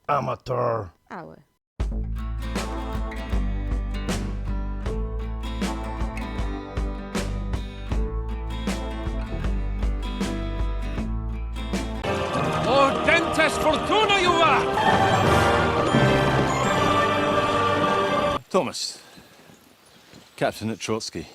Amateur. Ouwe. Ordentes fortuna, Juva! Thomas, captain at Trotsky.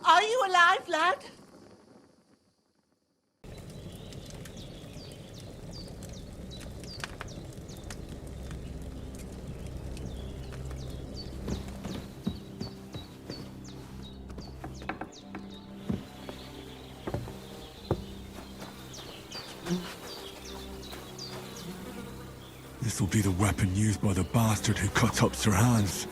Are you alive, lad? This'll be the weapon used by the bastard who cut up Sir Hans.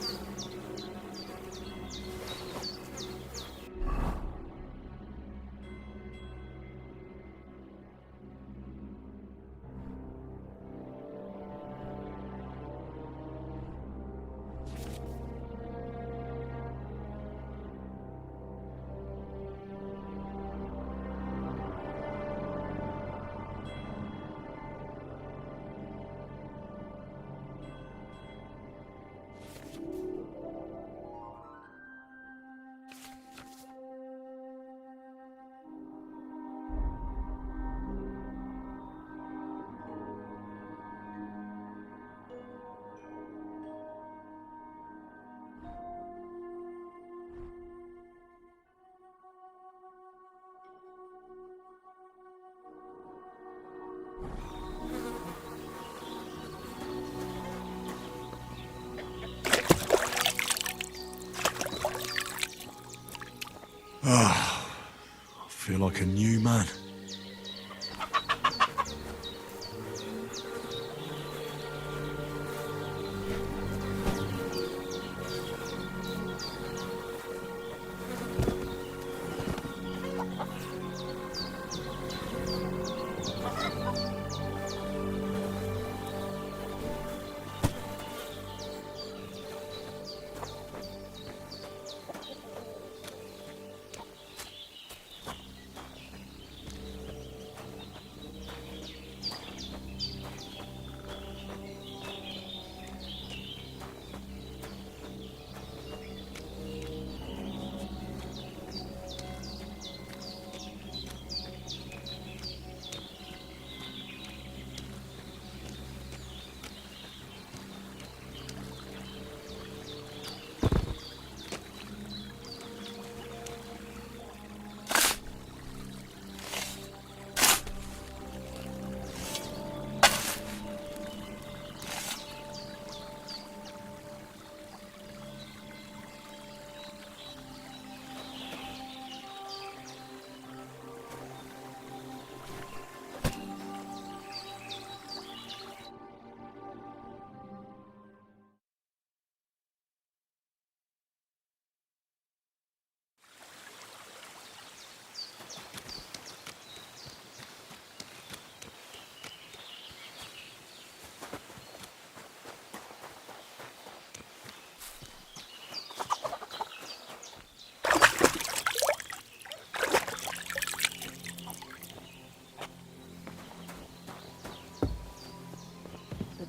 I feel like a new man.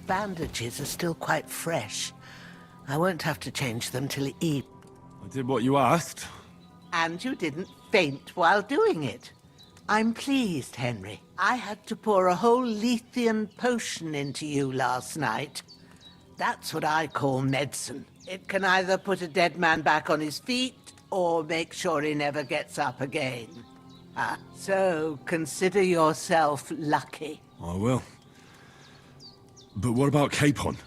Bandages are still quite fresh. I won't have to change them till evening. I did what you asked. And you didn't faint while doing it. I'm pleased, Henry. I had to pour a whole Lethean potion into you last night. That's what I call medicine. It can either put a dead man back on his feet or make sure he never gets up again. So consider yourself lucky. I will. But what about Capon?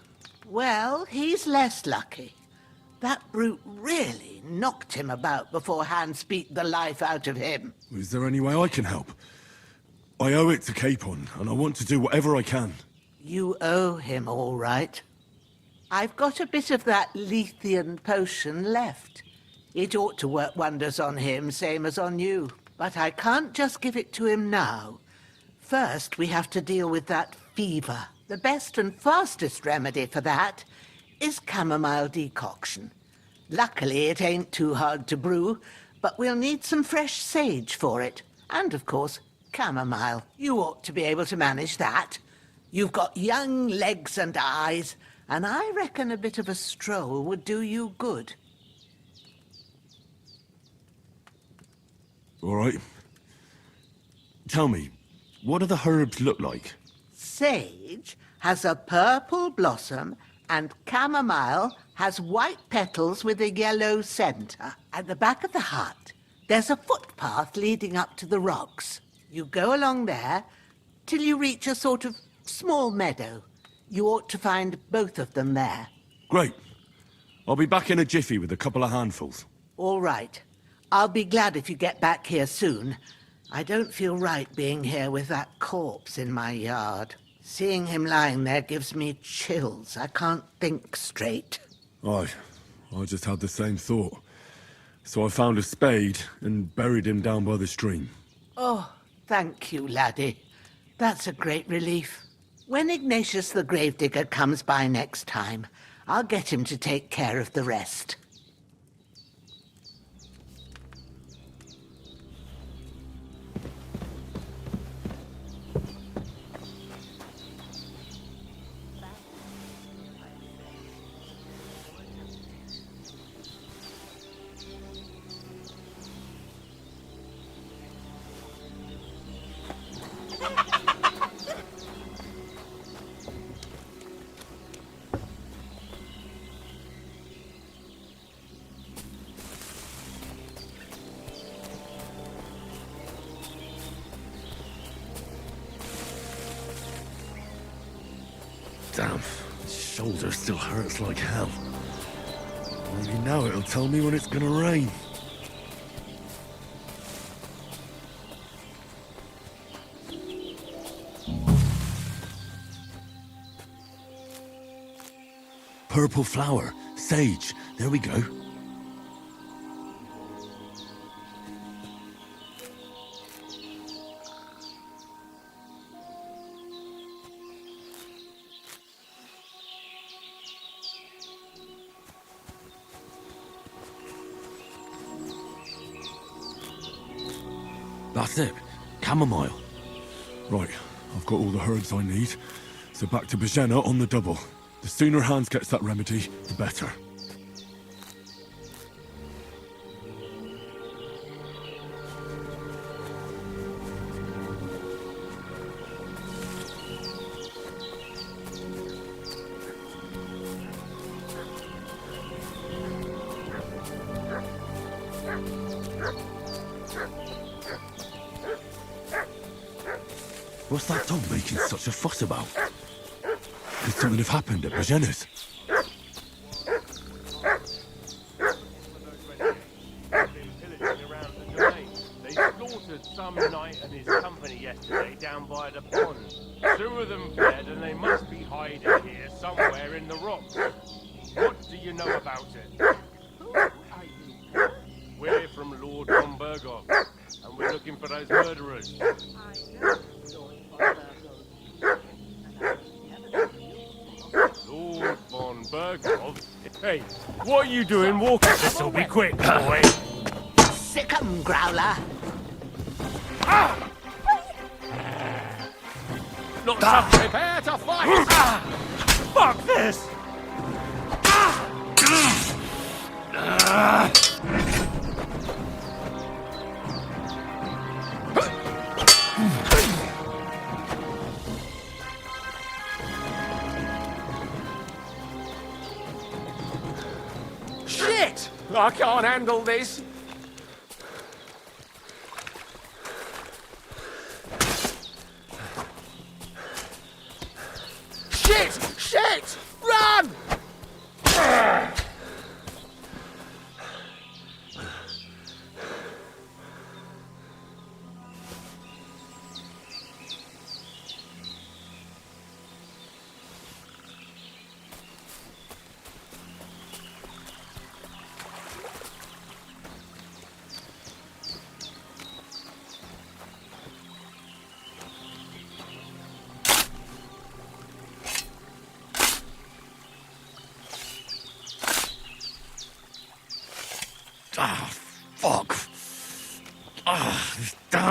Well, he's less lucky. That brute really knocked him about before Hans beat the life out of him. Is there any way I can help? I owe it to Capon, and I want to do whatever I can. You owe him all right. I've got a bit of that Lethean potion left. It ought to work wonders on him, same as on you. But I can't just give it to him now. First, we have to deal with that fever. The best and fastest remedy for that is chamomile decoction. Luckily, it ain't too hard to brew, but we'll need some fresh sage for it. And, of course, chamomile. You ought to be able to manage that. You've got young legs and eyes, and I reckon a bit of a stroll would do you good. All right. Tell me, what do the herbs look like? Sage has a purple blossom, and chamomile has white petals with a yellow center. At the back of the hut, there's a footpath leading up to the rocks. You go along there till you reach a sort of small meadow. You ought to find both of them there. Great. I'll be back in a jiffy with a couple of handfuls. All right. I'll be glad if you get back here soon. I don't feel right being here with that corpse in my yard. Seeing him lying there gives me chills. I can't think straight. I just had the same thought. So I found a spade and buried him down by the stream. Oh, thank you, laddie. That's a great relief. When Ignatius the Gravedigger comes by next time, I'll get him to take care of the rest. Damn, shoulder still hurts like hell. Maybe now it'll tell me when it's gonna rain. Purple flower, sage, there we go. That's it. Chamomile. Right, I've got all the herbs I need. So back to Bajena on the double. The sooner Hans gets that remedy, the better. What's that dog making such a fuss about? Could something have happened at Bajena's? They slaughtered some knight and his company yesterday down by the pond. 2 of them fled and they must be hiding here somewhere in the rocks. What do you know about it? Who are you? We're from Lord von Burgov, and we're looking for those murderers. I know Lord von Burgov. Lord von Burgov? Hey, what are you doing walking? This'll be quick, boy. Sick 'em, Growler. Not tough, prepare to fight! Fuck this! Shit! I can't handle this. Shit! Shit! Run!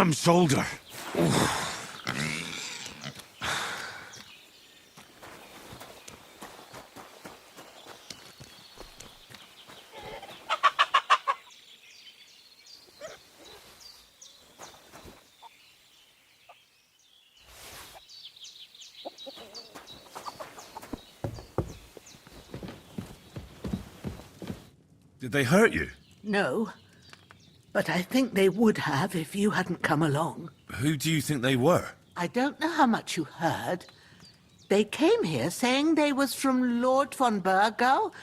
damn shoulder. Did they hurt you? No, but I think they would have if you hadn't come along. Who do you think they were? I don't know how much you heard. They came here saying they was from Lord von Burgo,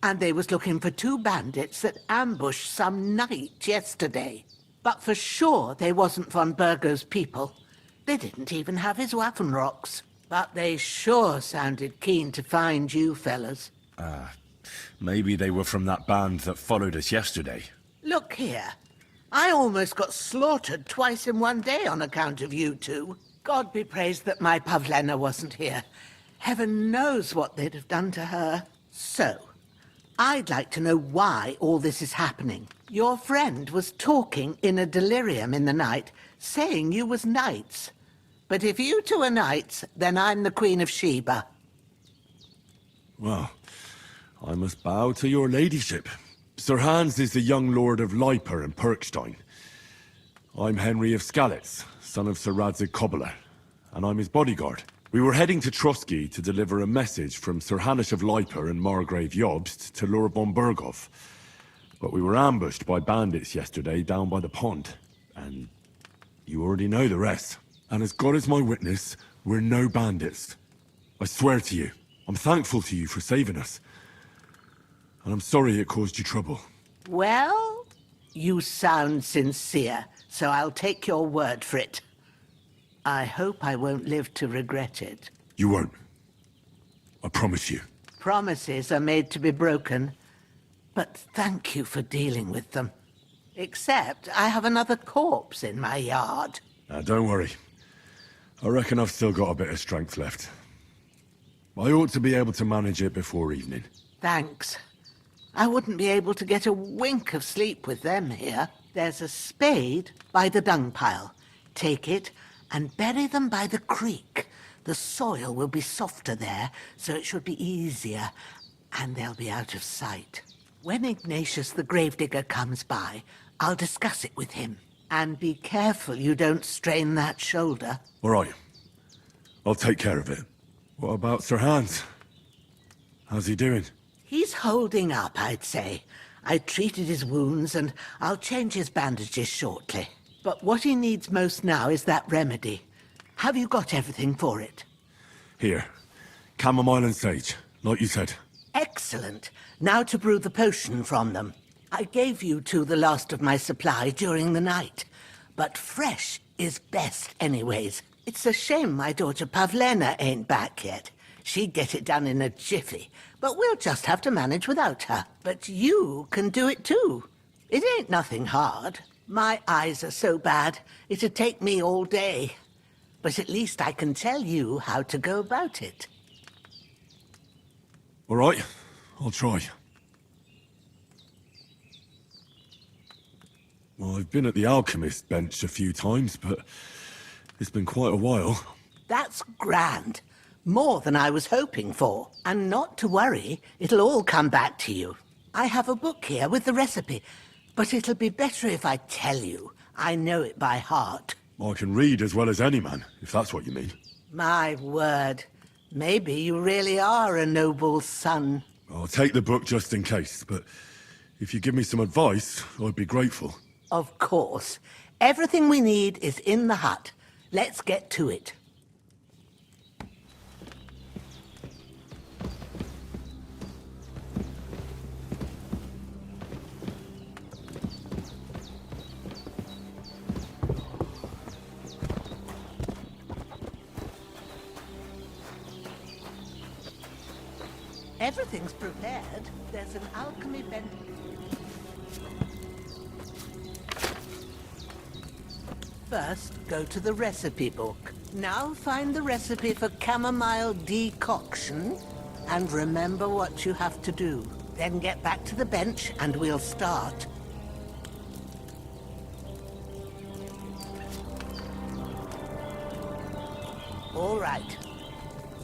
and they was looking for 2 bandits that ambushed some knight yesterday. But for sure they wasn't von Burgo's people. They didn't even have his Waffenrocks. But they sure sounded keen to find you fellas. Maybe they were from that band that followed us yesterday. Look here. I almost got slaughtered twice in one day on account of you two. God be praised that my Pavlena wasn't here. Heaven knows what they'd have done to her. So, I'd like to know why all this is happening. Your friend was talking in a delirium in the night, saying you was knights. But if you two are knights, then I'm the Queen of Sheba. Well, I must bow to your ladyship. Sir Hans is the young lord of Leiper and Perkstein. I'm Henry of Skalitz, son of Sir Radzig Kobyla, and I'm his bodyguard. We were heading to Trusky to deliver a message from Sir Hanish of Leiper and Margrave Jobst to Lord von Burgov. But we were ambushed by bandits yesterday down by the pond, and you already know the rest. And as God is my witness, we're no bandits. I swear to you, I'm thankful to you for saving us. And I'm sorry it caused you trouble. Well, you sound sincere, so I'll take your word for it. I hope I won't live to regret it. You won't. I promise you. Promises are made to be broken, but thank you for dealing with them. Except I have another corpse in my yard. Now, don't worry. I reckon I've still got a bit of strength left. I ought to be able to manage it before evening. Thanks. I wouldn't be able to get a wink of sleep with them here. There's a spade by the dung pile. Take it and bury them by the creek. The soil will be softer there, so it should be easier, and they'll be out of sight. When Ignatius the gravedigger comes by, I'll discuss it with him. And be careful you don't strain that shoulder. All right. I'll take care of it. What about Sir Hans? How's he doing? He's holding up, I'd say. I treated his wounds, and I'll change his bandages shortly. But what he needs most now is that remedy. Have you got everything for it? Here. Chamomile and sage, like you said. Excellent. Now to brew the potion from them. I gave you two the last of my supply during the night. But fresh is best anyways. It's a shame my daughter Pavlena ain't back yet. She'd get it done in a jiffy, but we'll just have to manage without her. But you can do it too. It ain't nothing hard. My eyes are so bad, it'd take me all day. But at least I can tell you how to go about it. All right, I'll try. Well, I've been at the alchemist bench a few times, but it's been quite a while. That's grand. More than I was hoping for. And not to worry, it'll all come back to you. I have a book here with the recipe, but it'll be better if I tell you. I know it by heart. I can read as well as any man, if that's what you mean. My word. Maybe you really are a noble son. I'll take the book just in case, but if you give me some advice, I'd be grateful. Of course. Everything we need is in the hut. Let's get to it. Everything's prepared. There's an alchemy bench. First, go to the recipe book. Now find the recipe for chamomile decoction, and remember what you have to do. Then get back to the bench, and we'll start. All right.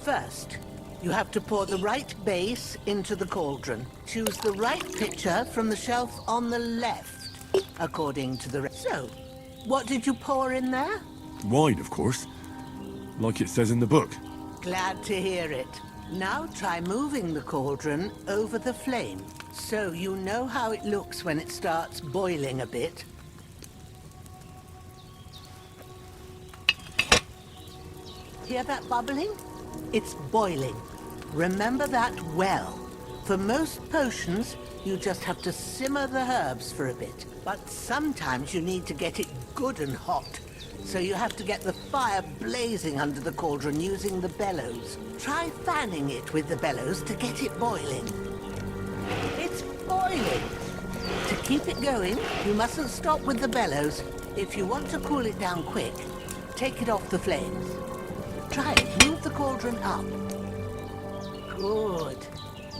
First, you have to pour the right base into the cauldron. Choose the right pitcher from the shelf on the left, according to the... So, what did you pour in there? Wine, of course. Like it says in the book. Glad to hear it. Now try moving the cauldron over the flame, so you know how it looks when it starts boiling a bit. Hear that bubbling? It's boiling. Remember that well. For most potions, you just have to simmer the herbs for a bit. But sometimes you need to get it good and hot. So you have to get the fire blazing under the cauldron using the bellows. Try fanning it with the bellows to get it boiling. It's boiling! To keep it going, you mustn't stop with the bellows. If you want to cool it down quick, take it off the flames. Try it. Move the cauldron up. Good.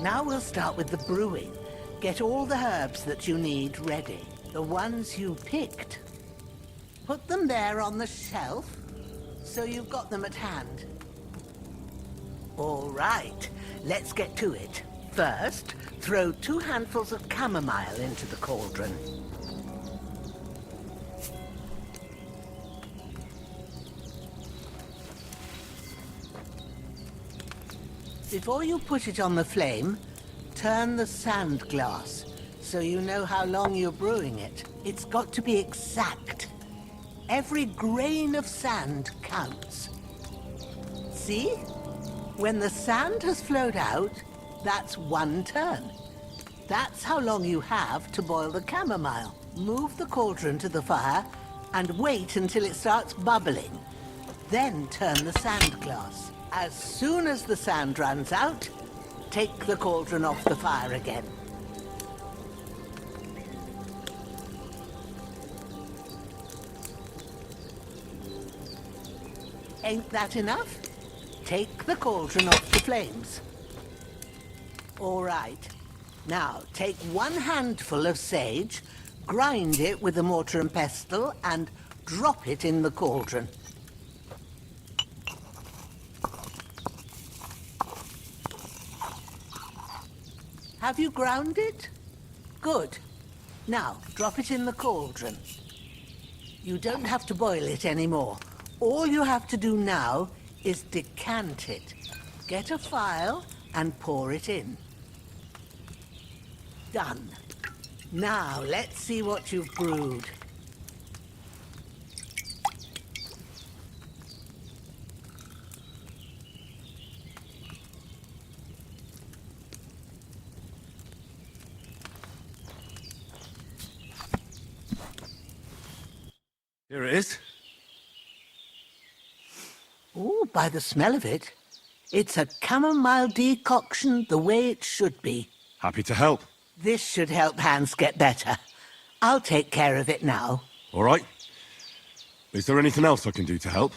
Now we'll start with the brewing. Get all the herbs that you need ready. The ones you picked. Put them there on the shelf, so you've got them at hand. All right, let's get to it. First, throw 2 handfuls of chamomile into the cauldron. Before you put it on the flame, turn the sand glass, so you know how long you're brewing it. It's got to be exact. Every grain of sand counts. See? When the sand has flowed out, that's 1 turn. That's how long you have to boil the chamomile. Move the cauldron to the fire and wait until it starts bubbling. Then turn the sand glass. As soon as the sand runs out, take the cauldron off the fire again. Ain't that enough? Take the cauldron off the flames. All right. Now, take 1 handful of sage, grind it with a mortar and pestle, and drop it in the cauldron. Have you ground it? Good. Now, drop it in the cauldron. You don't have to boil it anymore. All you have to do now is decant it. Get a phial and pour it in. Done. Now, let's see what you've brewed. Here it is. Ooh, by the smell of it, it's a chamomile decoction the way it should be. Happy to help. This should help Hans get better. I'll take care of it now. All right. Is there anything else I can do to help?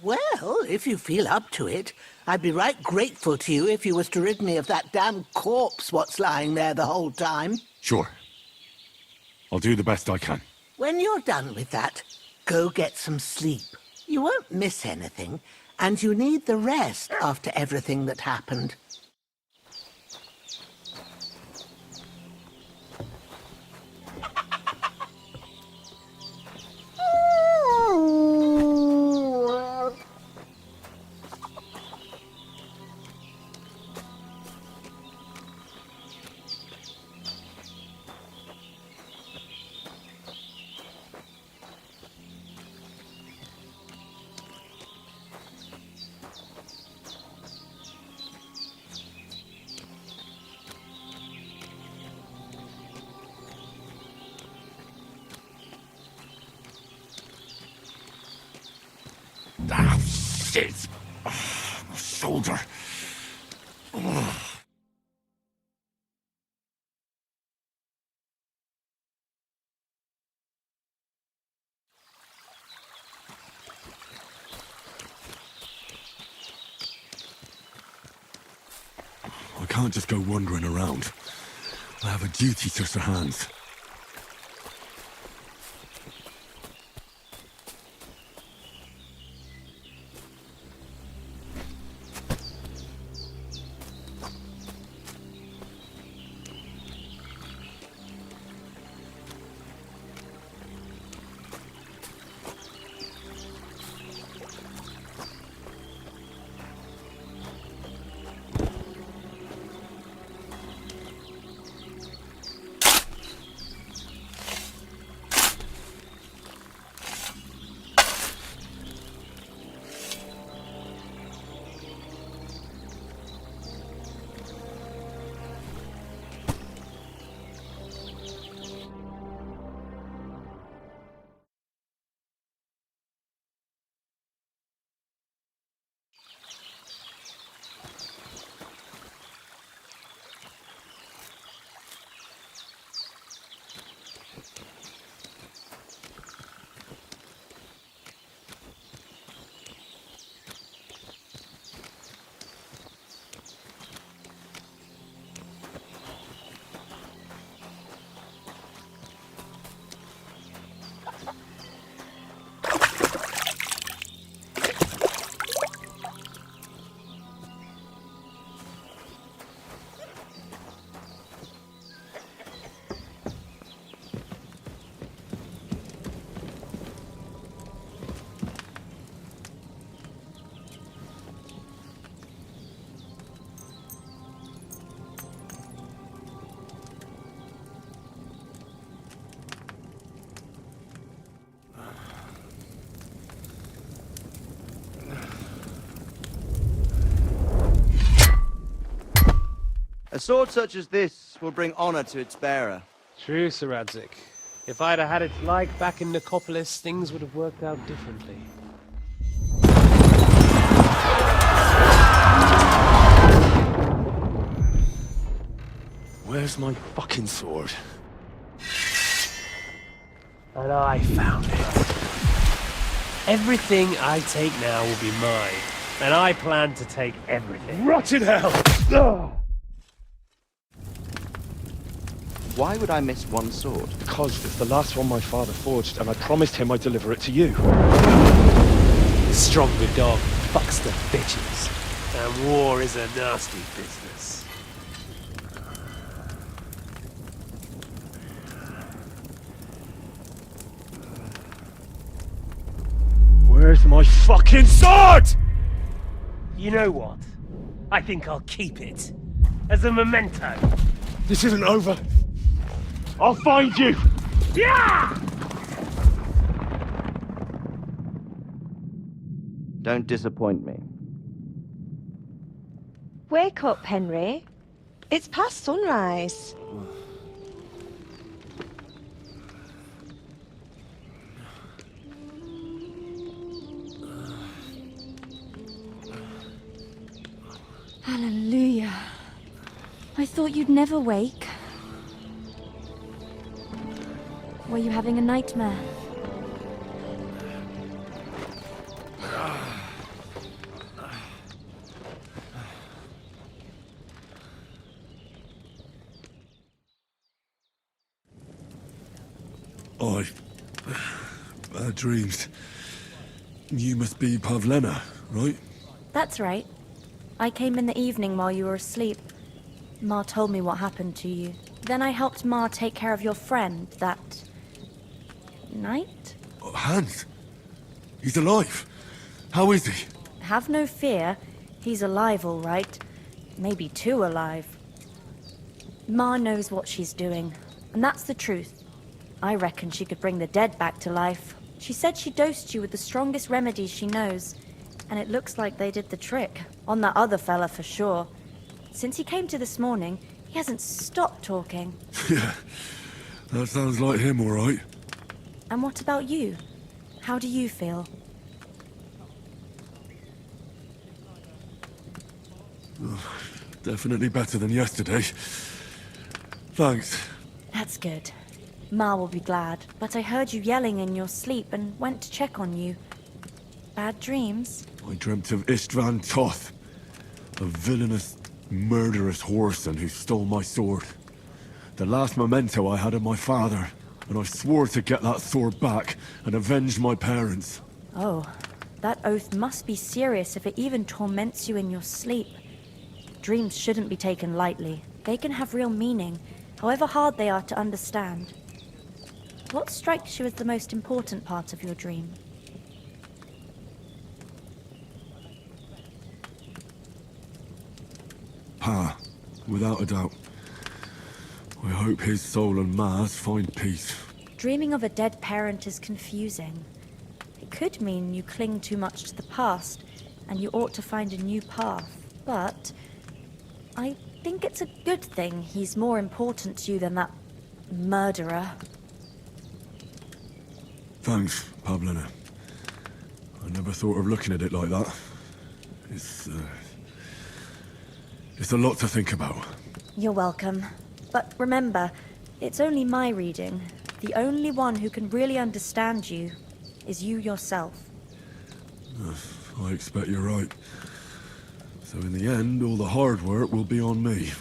Well, if you feel up to it, I'd be right grateful to you if you was to rid me of that damn corpse what's lying there the whole time. Sure. I'll do the best I can. When you're done with that, go get some sleep. You won't miss anything, and you need the rest after everything that happened. Ah, shit! Oh, my shoulder. Oh. I can't just go wandering around. I have a duty to Sir Hans. A sword such as this will bring honor to its bearer. True, Sir Radzik. If I'd have had its like back in Nicopolis, things would have worked out differently. Where's my fucking sword? And I found it. Everything I take now will be mine, and I plan to take everything. Rotten hell! Why would I miss one sword? Because it's the last one my father forged, and I promised him I'd deliver it to you. Stronger dog fucks the bitches, and war is a nasty business. Where's my fucking sword? You know what? I think I'll keep it. As a memento. This isn't over. I'll find you! Yeah! Don't disappoint me. Wake up, Henry. It's past sunrise. Hallelujah. I thought you'd never wake. Were you having a nightmare? Bad dreams. You must be Pavlena, right? That's right. I came in the evening while you were asleep. Ma told me what happened to you. Then I helped Ma take care of your friend that night? Oh, Hans! He's alive! How is he? Have no fear. He's alive, all right. Maybe too alive. Ma knows what she's doing, and that's the truth. I reckon she could bring the dead back to life. She said she dosed you with the strongest remedies she knows, and it looks like they did the trick. On that other fella for sure. Since he came to this morning, he hasn't stopped talking. Yeah, that sounds like him, all right. And what about you? How do you feel? Definitely better than yesterday. Thanks. That's good. Ma will be glad, but I heard you yelling in your sleep and went to check on you. Bad dreams? I dreamt of Istvan Toth, a villainous, murderous whoreson who stole my sword. The last memento I had of my father, and I swore to get that sword back and avenge my parents. Oh, that oath must be serious if it even torments you in your sleep. Dreams shouldn't be taken lightly. They can have real meaning, however hard they are to understand. What strikes you as the most important part of your dream? Pa, without a doubt. I hope his soul and Ma's find peace. Dreaming of a dead parent is confusing. It could mean you cling too much to the past, and you ought to find a new path. But I think it's a good thing he's more important to you than that murderer. Thanks, Pavlena. I never thought of looking at it like that. It's a lot to think about. You're welcome. But remember, it's only my reading. The only one who can really understand you is you yourself. I expect you're right. So in the end, all the hard work will be on me.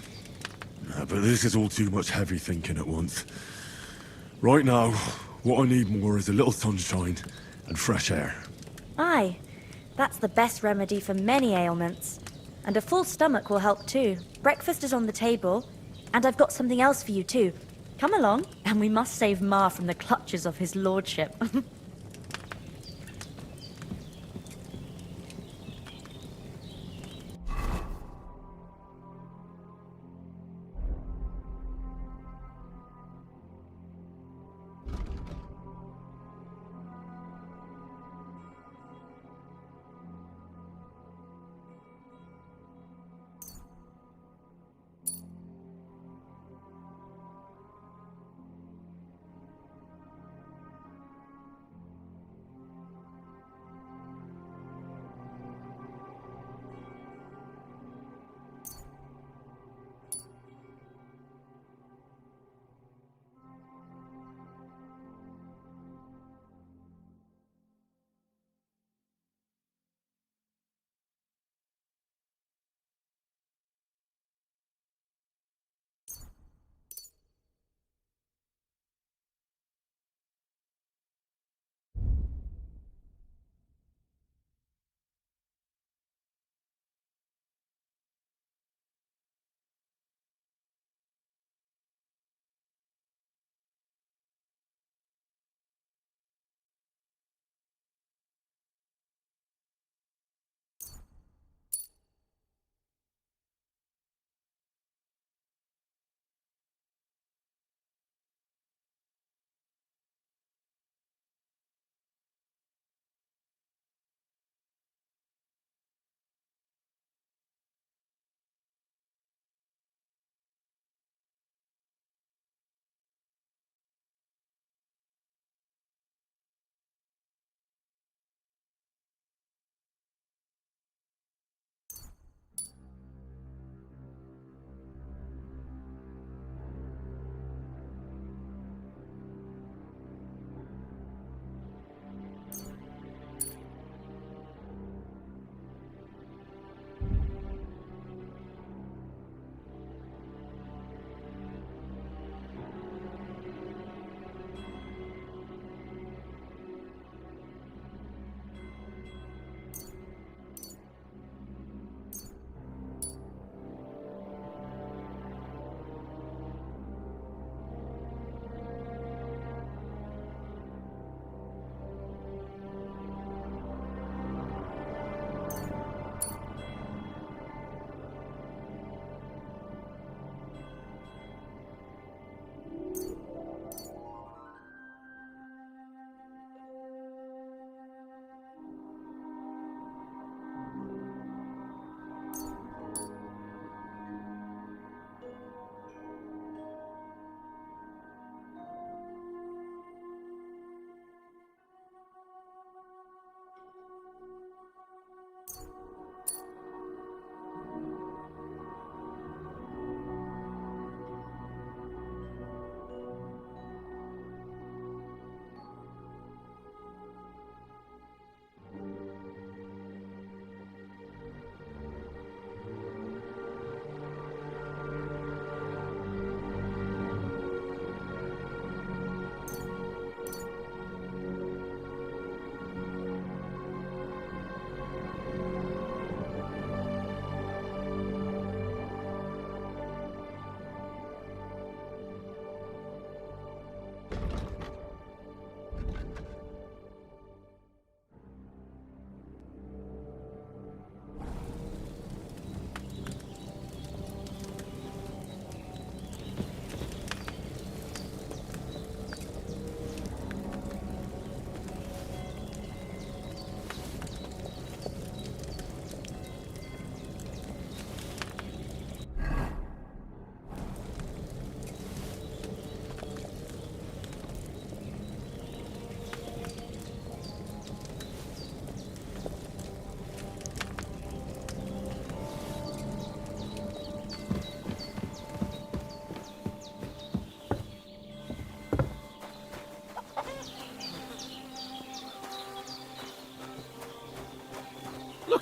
But this is all too much heavy thinking at once. Right now, what I need more is a little sunshine and fresh air. Aye, that's the best remedy for many ailments. And a full stomach will help too. Breakfast is on the table, and I've got something else for you too. Come along, and we must save Ma from the clutches of his lordship.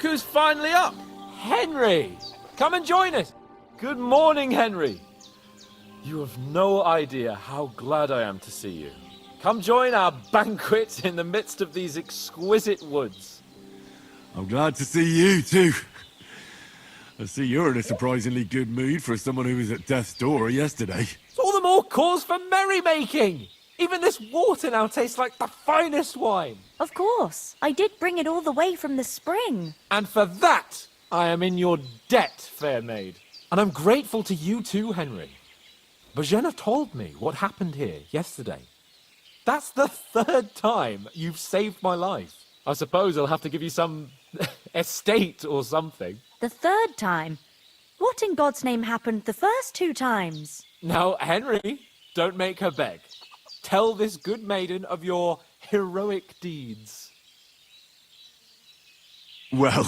Look who's finally up! Henry! Come and join us! Good morning, Henry! You have no idea how glad I am to see you. Come join our banquet in the midst of these exquisite woods. I'm glad to see you, too. I see you're in a surprisingly good mood for someone who was at death's door yesterday. It's all the more cause for merrymaking! Even this water now tastes like the finest wine. Of course. I did bring it all the way from the spring. And for that, I am in your debt, fair maid. And I'm grateful to you too, Henry. Bojena told me what happened here yesterday. That's the 3rd time you've saved my life. I suppose I'll have to give you some estate or something. The 3rd time? What in God's name happened the first 2 times? Now, Henry, don't make her beg. Tell this good maiden of your heroic deeds. Well,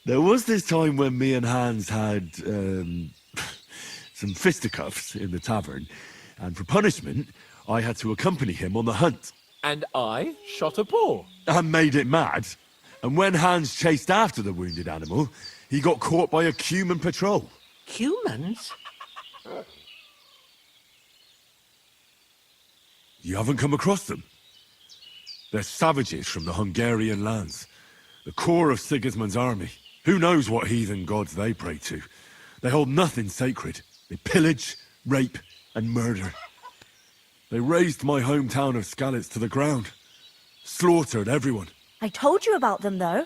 there was this time when me and Hans had some fisticuffs in the tavern, and for punishment, I had to accompany him on the hunt. And I shot a boar. And made it mad. And when Hans chased after the wounded animal, he got caught by a Cuman patrol. Humans? You haven't come across them? They're savages from the Hungarian lands. The core of Sigismund's army. Who knows what heathen gods they pray to? They hold nothing sacred. They pillage, rape, and murder. They razed my hometown of Skalitz to the ground. Slaughtered everyone. I told you about them, though.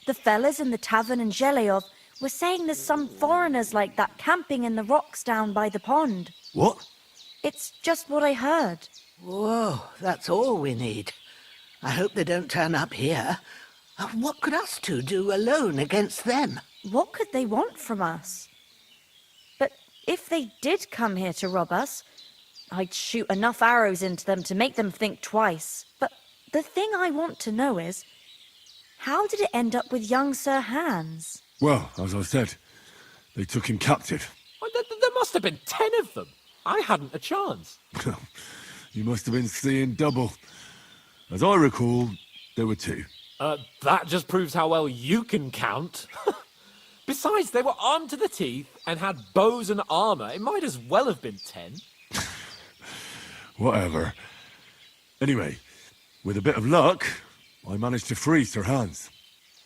The fellas in the tavern in Zheleyov were saying there's some foreigners like that camping in the rocks down by the pond. What? It's just what I heard. Whoa, that's all we need. I hope they don't turn up here. What could us two do alone against them? What could they want from us? But if they did come here to rob us, I'd shoot enough arrows into them to make them think twice. But the thing I want to know is, how did it end up with young Sir Hans? Well, as I said, they took him captive. Well, there must have been 10 of them. I hadn't a chance. You must have been seeing double. As I recall, there were 2. That just proves how well you can count. Besides, they were armed to the teeth and had bows and armor. It might as well have been 10. Whatever. Anyway, with a bit of luck, I managed to free Sir Hans.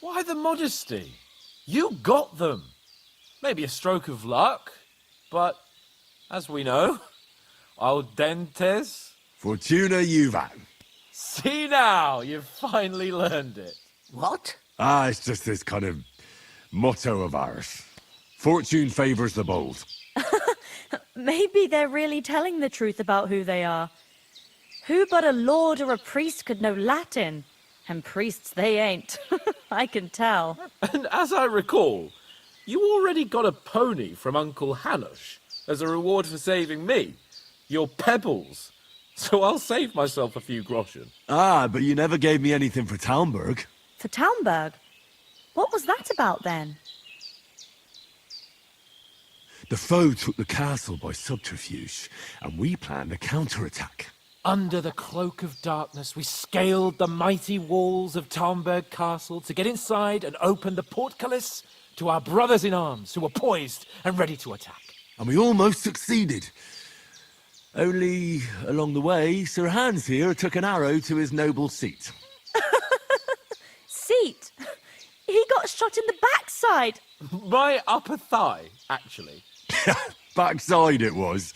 Why the modesty? You got them. Maybe a stroke of luck, but as we know, al dentes. Fortuna juvat. See now, you've finally learned it. What? It's just this kind of motto of ours. Fortune favors the bold. Maybe they're really telling the truth about who they are. Who but a lord or a priest could know Latin? And priests they ain't. I can tell. And as I recall, you already got a pony from Uncle Hanush as a reward for saving me. Your pebbles. So I'll save myself a few groschen. But you never gave me anything for Talmberg. For Talmberg? What was that about then? The foe took the castle by subterfuge, and we planned a counterattack. Under the cloak of darkness, we scaled the mighty walls of Talmberg Castle to get inside and open the portcullis to our brothers in arms who were poised and ready to attack. And we almost succeeded. Only, along the way, Sir Hans here took an arrow to his noble seat. Seat? He got shot in the backside. My upper thigh, actually. Backside it was.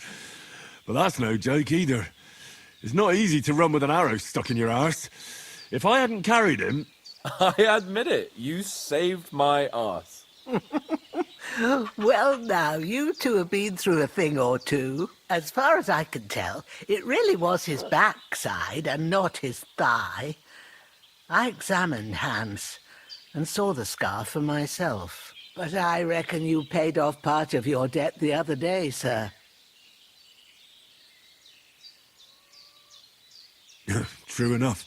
But that's no joke either. It's not easy to run with an arrow stuck in your arse. If I hadn't carried him... I admit it, you saved my arse. Well, now, you two have been through a thing or two. As far as I can tell, it really was his backside and not his thigh. I examined Hans and saw the scar for myself. But I reckon you paid off part of your debt the other day, sir. True enough.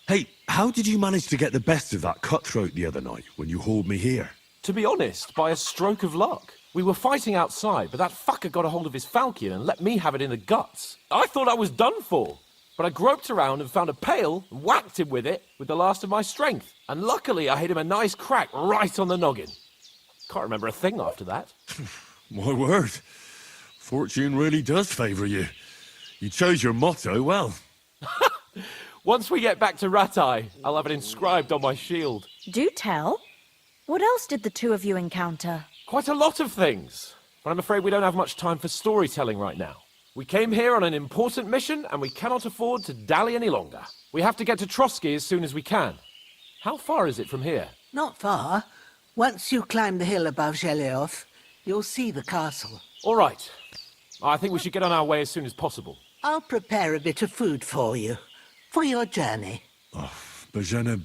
Hey, how did you manage to get the best of that cutthroat the other night when you hauled me here? To be honest, by a stroke of luck. We were fighting outside, but that fucker got a hold of his falchion and let me have it in the guts. I thought I was done for. but I groped around and found a pail and whacked him with it with the last of my strength. And luckily I hit him a nice crack right on the noggin. Can't remember a thing after that. My word. Fortune really does favour you. You chose your motto well. Once we get back to Ratai, I'll have it inscribed on my shield. Do tell. What else did the two of you encounter? Quite a lot of things, but I'm afraid we don't have much time for storytelling right now. We came here on an important mission, and we cannot afford to dally any longer. We have to get to Trotsky as soon as we can. How far is it from here? Not far. Once you climb the hill above Zheleov, you'll see the castle. All right. I think we should get on our way as soon as possible. I'll prepare a bit of food for you, for your journey. Oh, Bozhena,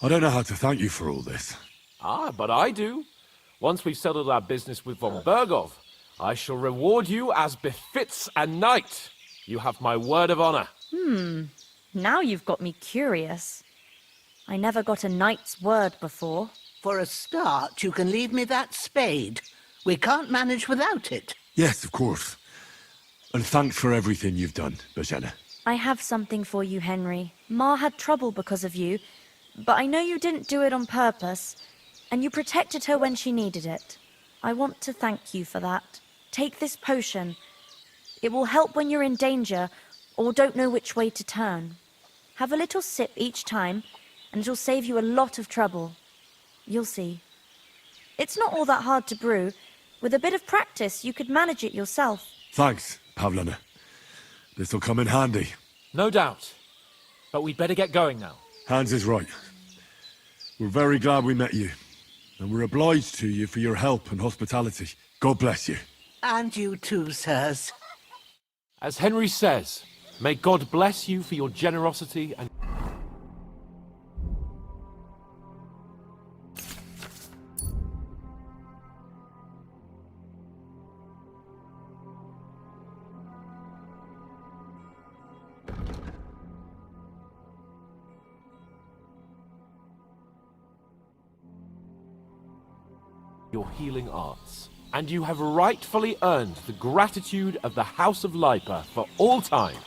I don't know how to thank you for all this. Ah, but I do. Once we've settled our business with von Bergov, I shall reward you as befits a knight. You have my word of honor. Now you've got me curious. I never got a knight's word before. For a start, you can leave me that spade. We can't manage without it. Yes, of course. And thanks for everything you've done, Bozhena. I have something for you, Henry. Ma had trouble because of you, but I know you didn't do it on purpose, and you protected her when she needed it. I want to thank you for that. Take this potion. It will help when you're in danger or don't know which way to turn. Have a little sip each time, and it'll save you a lot of trouble. You'll see. It's not all that hard to brew. With a bit of practice, you could manage it yourself. Thanks, Pavlana. This'll come in handy. No doubt. But we'd better get going now. Hans is right. We're very glad we met you. And we're obliged to you for your help and hospitality. God bless you. And you too, sirs. As Henry says, may God bless you for your generosity and... your healing arts. And you have rightfully earned the gratitude of the House of Lipa for all time.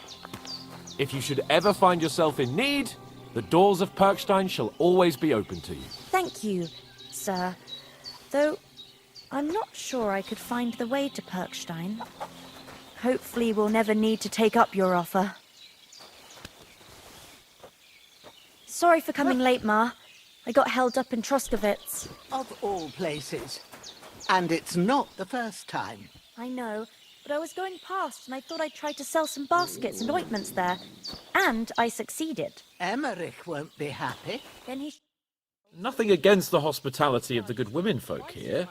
If you should ever find yourself in need, the doors of Perkstein shall always be open to you. Thank you, sir. Though, I'm not sure I could find the way to Perkstein. Hopefully we'll never need to take up your offer. Sorry for coming late, Ma. I got held up in Troskowitz. Of all places. And it's not the first time. I know, but I was going past and I thought I'd try to sell some baskets and ointments there. And I succeeded. Emmerich won't be happy. Then he... Nothing against the hospitality of the good women folk here,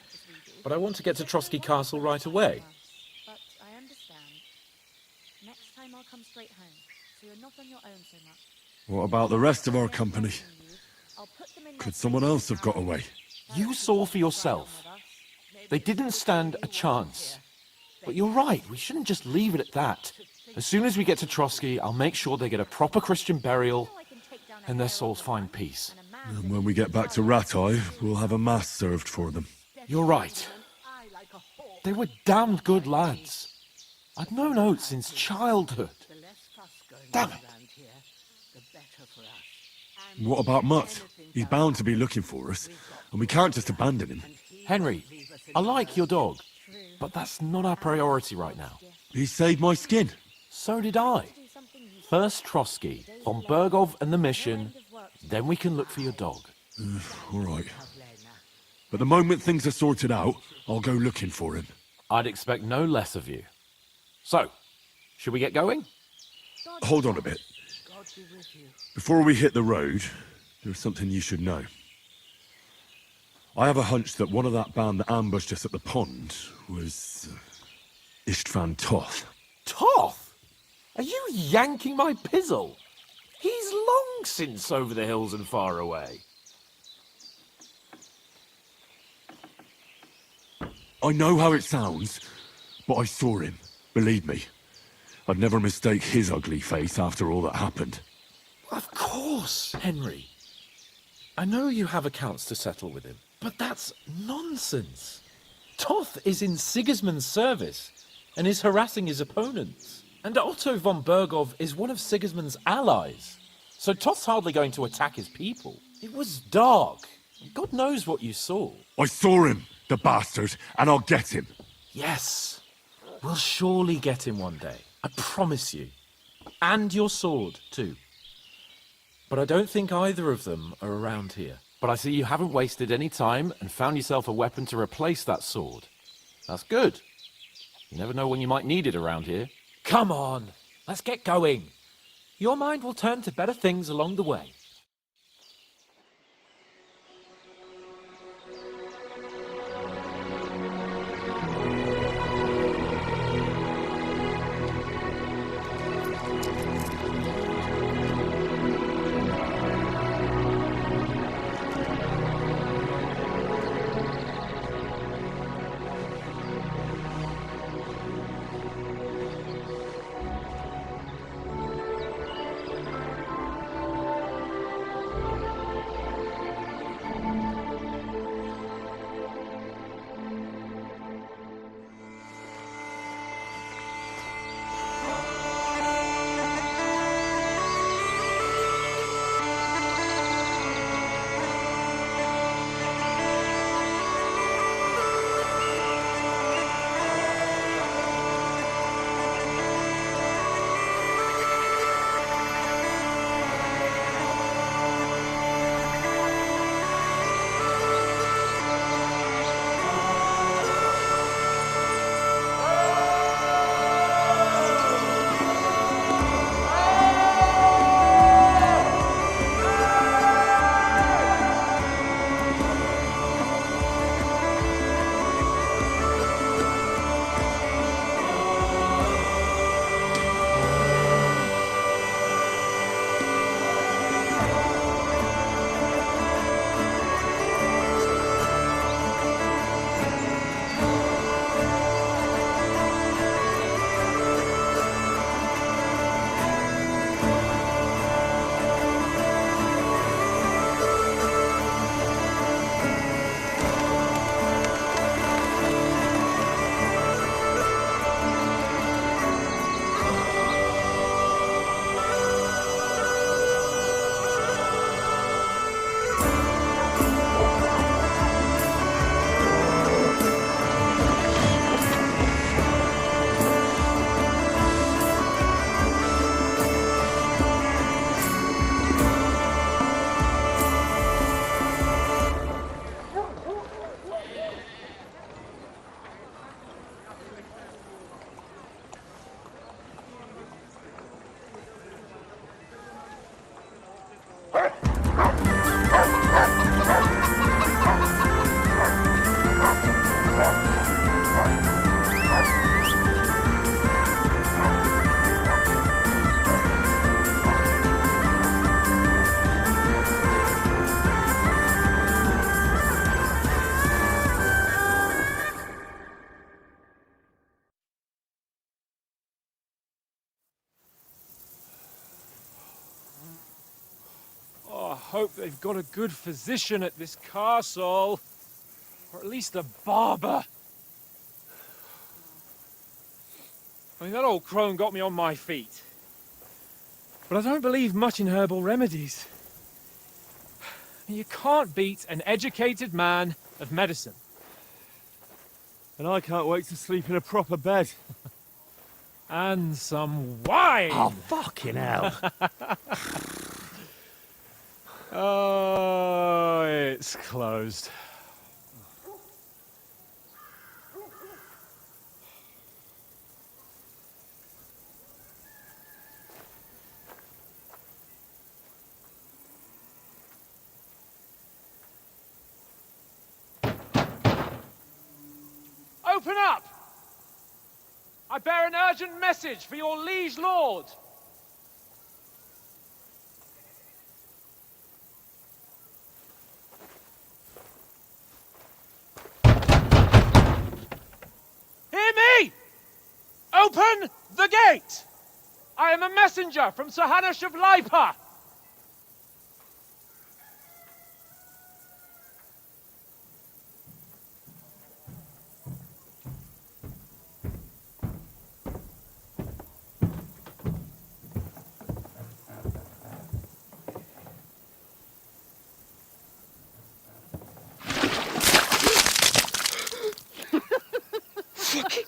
but I want to get to Trotsky Castle right away. But I understand. Next time I'll come straight home, so you're not on your own so much. What about the rest of our company? Could someone else have got away? You saw for yourself. They didn't stand a chance. But you're right, we shouldn't just leave it at that. As soon as we get to Trotsky, I'll make sure they get a proper Christian burial and their souls find peace. And when we get back to Ratai, we'll have a mass served for them. You're right. They were damned good lads. I'd known Oates since childhood. Damn it. What about Mutt? He's bound to be looking for us, and we can't just abandon him. Henry, I like your dog, but that's not our priority right now. He saved my skin. So did I. First Trotsky, von Bergov and the mission, then we can look for your dog. All right. But the moment things are sorted out, I'll go looking for him. I'd expect no less of you. So, should we get going? Hold on a bit. Before we hit the road, there's something you should know. I have a hunch that one of that band that ambushed us at the pond was Istvan Toth. Toth? Are you yanking my pizzle? He's long since over the hills and far away. I know how it sounds, but I saw him. Believe me. I'd never mistake his ugly face after all that happened. Of course, Henry. I know you have accounts to settle with him, but that's nonsense. Toth is in Sigismund's service and is harassing his opponents. And Otto von Bergov is one of Sigismund's allies. So Toth's hardly going to attack his people. It was dark. God knows what you saw. I saw him, the bastard, and I'll get him. Yes. We'll surely get him one day. I promise you. And your sword, too. But I don't think either of them are around here. But I see you haven't wasted any time and found yourself a weapon to replace that sword. That's good. You never know when you might need it around here. Come on, let's get going. Your mind will turn to better things along the way. I hope they've got a good physician at this castle. Or at least a barber. I mean, that old crone got me on my feet. But I don't believe much in herbal remedies. You can't beat an educated man of medicine. And I can't wait to sleep in a proper bed. And some wine! Oh, fucking hell. Oh, it's closed. Open up! I bear an urgent message for your liege lord. Hear me! Open the gate! I am a messenger from Sir Hanush of Lipa.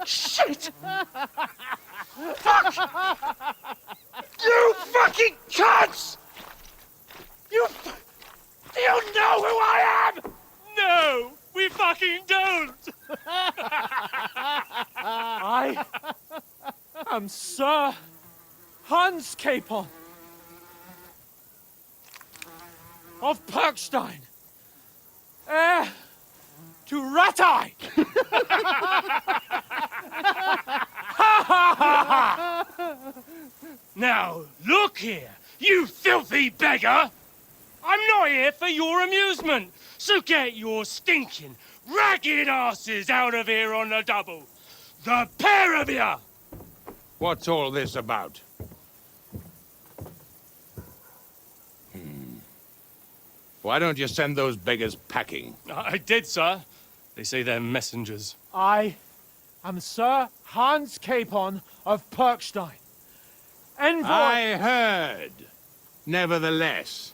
Shit! Fuck! You fucking cunts! You know who I am? No, we fucking don't! I am Sir Hans Capon of Perkstein, heir to Ratai! Now, look here, you filthy beggar! I'm not here for your amusement, so get your stinking, ragged asses out of here on the double. The pair of you! What's all this about? Why don't you send those beggars packing? I did, sir. They say they're messengers. I am Sir Hans Capon of Perkstein, envoy... I heard. Nevertheless,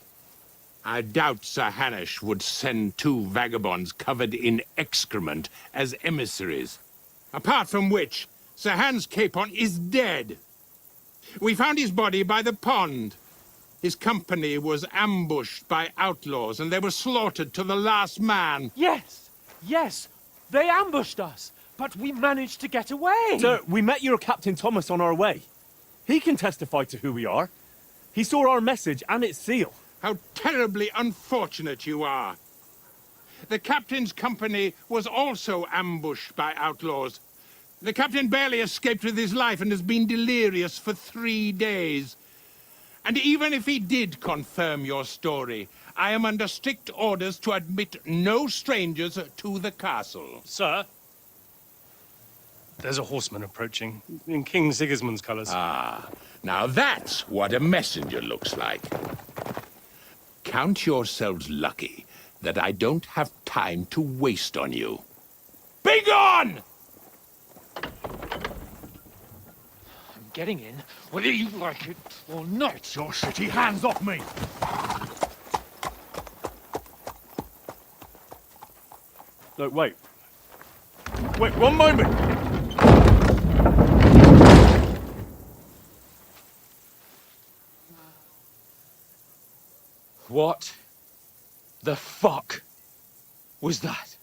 I doubt Sir Hanush would send two vagabonds covered in excrement as emissaries. Apart from which, Sir Hans Capon is dead. We found his body by the pond. His company was ambushed by outlaws, and they were slaughtered to the last man. Yes, yes, they ambushed us, but we managed to get away. Sir, we met your Captain Thomas on our way. He can testify to who we are. He saw our message and its seal. How terribly unfortunate you are. The captain's company was also ambushed by outlaws. The captain barely escaped with his life and has been delirious for 3 days. And even if he did confirm your story, I am under strict orders to admit no strangers to the castle. Sir, there's a horseman approaching in King Sigismund's colours. Ah, now that's what a messenger looks like. Count yourselves lucky that I don't have time to waste on you. Be gone! I'm getting in, whether you like it or not. Get your shitty hands off me! Look, wait. Wait, one moment! What the fuck was that?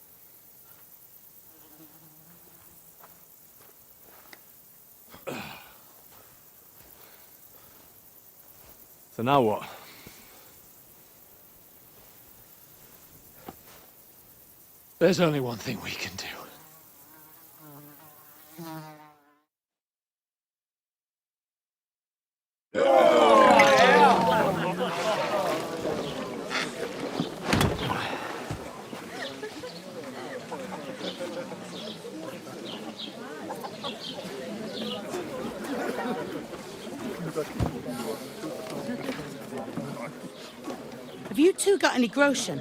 So now what? There's only one thing we can do. Have you two got any groschen?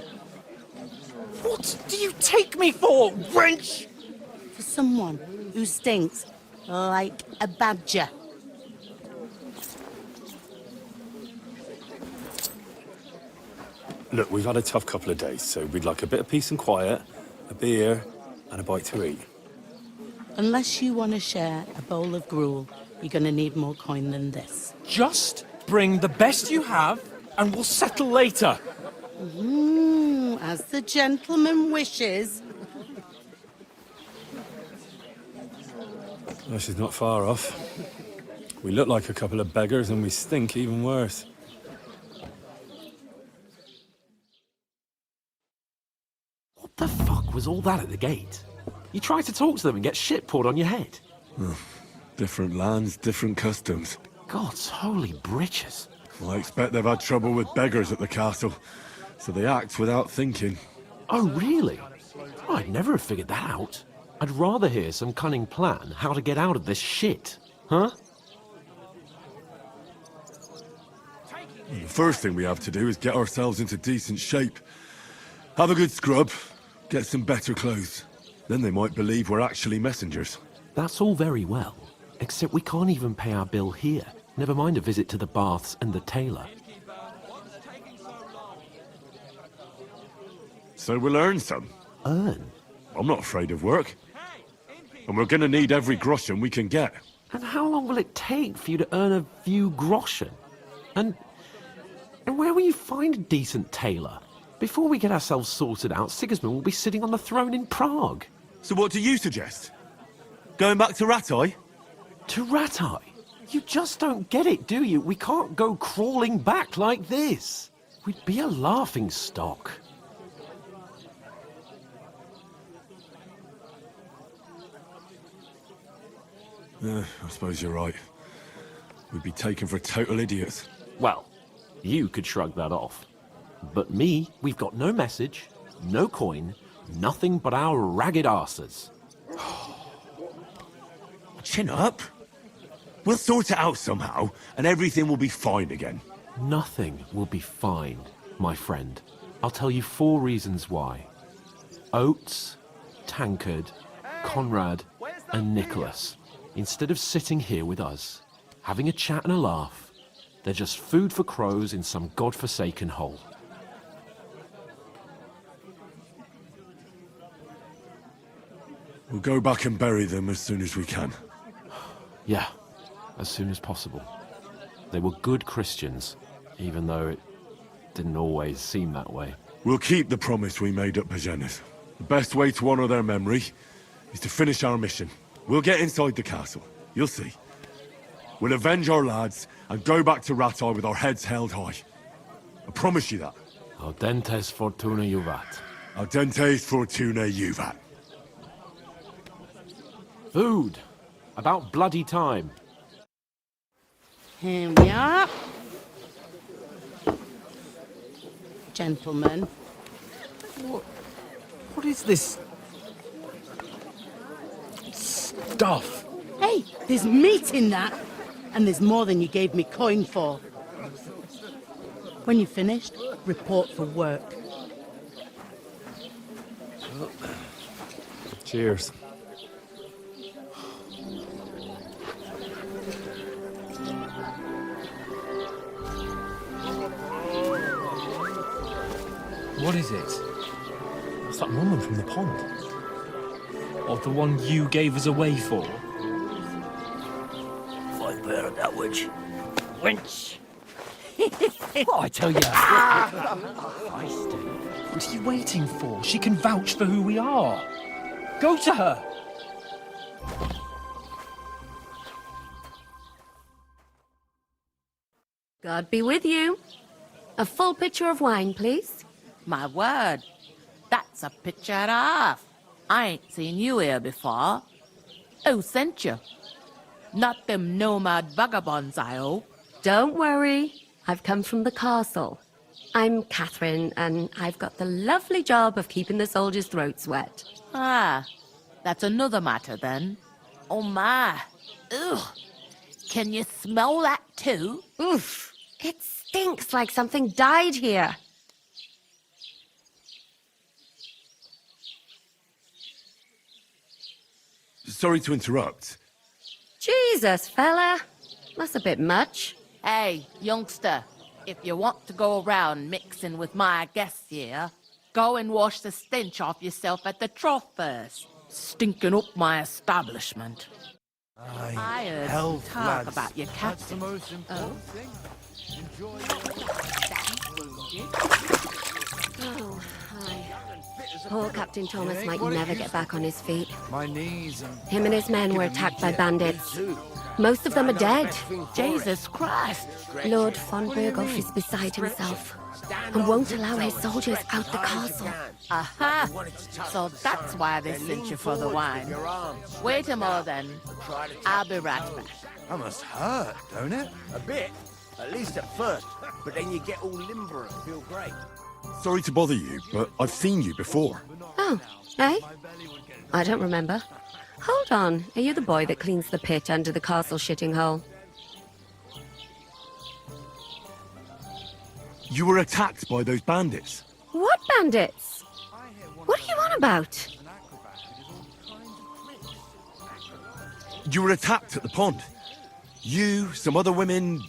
What do you take me for, wench? For someone who stinks like a badger. Look, we've had a tough couple of days, so we'd like a bit of peace and quiet, a beer, and a bite to eat. Unless you want to share a bowl of gruel, you're going to need more coin than this. Just bring the best you have, and we'll settle later. As the gentleman wishes. Well, she's not far off. We look like a couple of beggars, and we stink even worse. What the fuck was all that at the gate? You try to talk to them and get shit poured on your head. Different lands, different customs. God's holy britches. I expect they've had trouble with beggars at the castle, so they act without thinking. Oh, really? I'd never have figured that out. I'd rather hear some cunning plan how to get out of this shit. Huh? The first thing we have to do is get ourselves into decent shape. Have a good scrub, get some better clothes. Then they might believe we're actually messengers. That's all very well, except we can't even pay our bill here. Never mind a visit to the baths and the tailor. So we'll earn some. Earn? I'm not afraid of work. And we're gonna need every groschen we can get. And how long will it take for you to earn a few groschen? And where will you find a decent tailor? Before we get ourselves sorted out, Sigismund will be sitting on the throne in Prague. So what do you suggest? Going back to Ratai? To Ratai? You just don't get it, do you? We can't go crawling back like this. We'd be a laughing stock. I suppose you're right. We'd be taken for total idiots. Well, you could shrug that off. But me, we've got no message, no coin, nothing but our ragged arses. Chin up. We'll sort it out somehow, and everything will be fine again. Nothing will be fine, my friend. I'll tell you 4 reasons why. Oates, Tankard, Conrad, and Nicholas. Instead of sitting here with us, having a chat and a laugh, they're just food for crows in some godforsaken hole. We'll go back and bury them as soon as we can. Yeah, as soon as possible. They were good Christians, even though it didn't always seem that way. We'll keep the promise we made at Pagenis. The best way to honor their memory is to finish our mission. We'll get inside the castle. You'll see. We'll avenge our lads and go back to Ratai with our heads held high. I promise you that. Audentes fortuna juvat. Audentes fortuna juvat. Food. About bloody time. Here we are. Gentlemen. What is this stuff? Hey, there's meat in that. And there's more than you gave me coin for. When you're finished, report for work. Cheers. What is it? It's that woman from the pond. Or the one you gave us away for? If I bear that witch. Wench! What I tell you? What are you waiting for? She can vouch for who we are. Go to her. God be with you. A full pitcher of wine, please. My word, that's a picture and a half. I ain't seen you here before. Who sent you? Not them nomad vagabonds, I hope. Don't worry. I've come from the castle. I'm Catherine, and I've got the lovely job of keeping the soldiers' throats wet. Ah, that's another matter then. Oh my. Ugh. Can you smell that too? Oof. It stinks like something died here. Sorry to interrupt. Jesus, fella. That's a bit much. Hey, youngster, if you want to go around mixing with my guests here, go and wash the stench off yourself at the trough first. Stinking up my establishment. I heard you talk about your captain. That's the most important thing. Enjoy Oh, hi. Poor Captain Thomas might never get back on his feet. my knees and Him and his men were attacked by bandits. Most of them are dead. Jesus Christ! Lord von Berghoff is beside himself and won't allow his soldiers out the castle. Aha! So that's why they sent you for the wine. Wait a moment then. I'll be right back. That must hurt, don't it? A bit. At least at first. But then you get all limber and feel great. Sorry to bother you, but I've seen you before. Oh, eh? I don't remember. Hold on, are you the boy that cleans the pit under the castle shitting hole? You were attacked by those bandits. What bandits? What are you on about? You were attacked at the pond. You, some other women,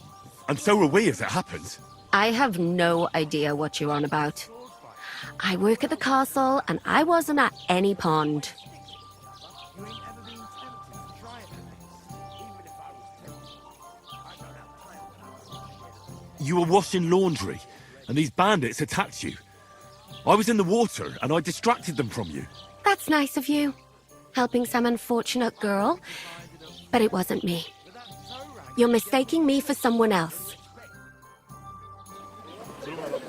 and so were we as it happened. I have no idea what you're on about. I work at the castle, and I wasn't at any pond. You were washing laundry, and these bandits attacked you. I was in the water, and I distracted them from you. That's nice of you. Helping some unfortunate girl. But it wasn't me. You're mistaking me for someone else.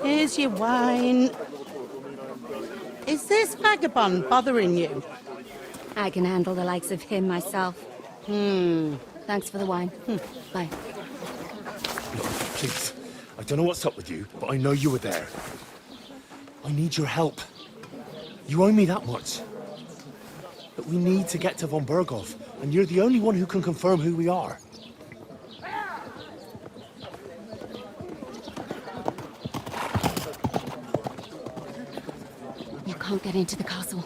Here's your wine. Is this vagabond bothering you? I can handle the likes of him myself. Thanks for the wine. Bye. Look, please. I don't know what's up with you, but I know you were there. I need your help. You owe me that much. But we need to get to von Berghoff, and you're the only one who can confirm who we are. You can't get into the castle.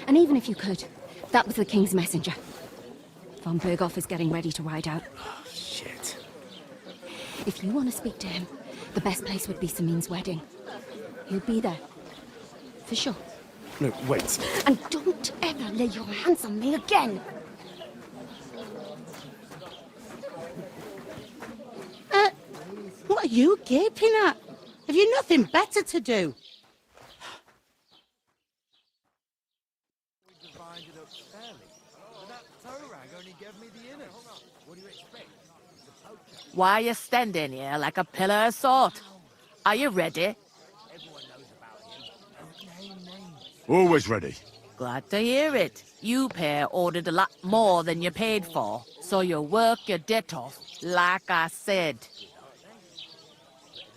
And even if you could, that was the King's messenger. Von Berghoff is getting ready to ride out. Oh, shit. If you want to speak to him, the best place would be Samin's wedding. He'll be there. For sure. No, wait. And don't ever lay your hands on me again! What are you gaping at? Have you nothing better to do? Why are you standing here like a pillar of salt? Are you ready? Always ready. Glad to hear it. You pair ordered a lot more than you paid for, so you work your debt off, like I said.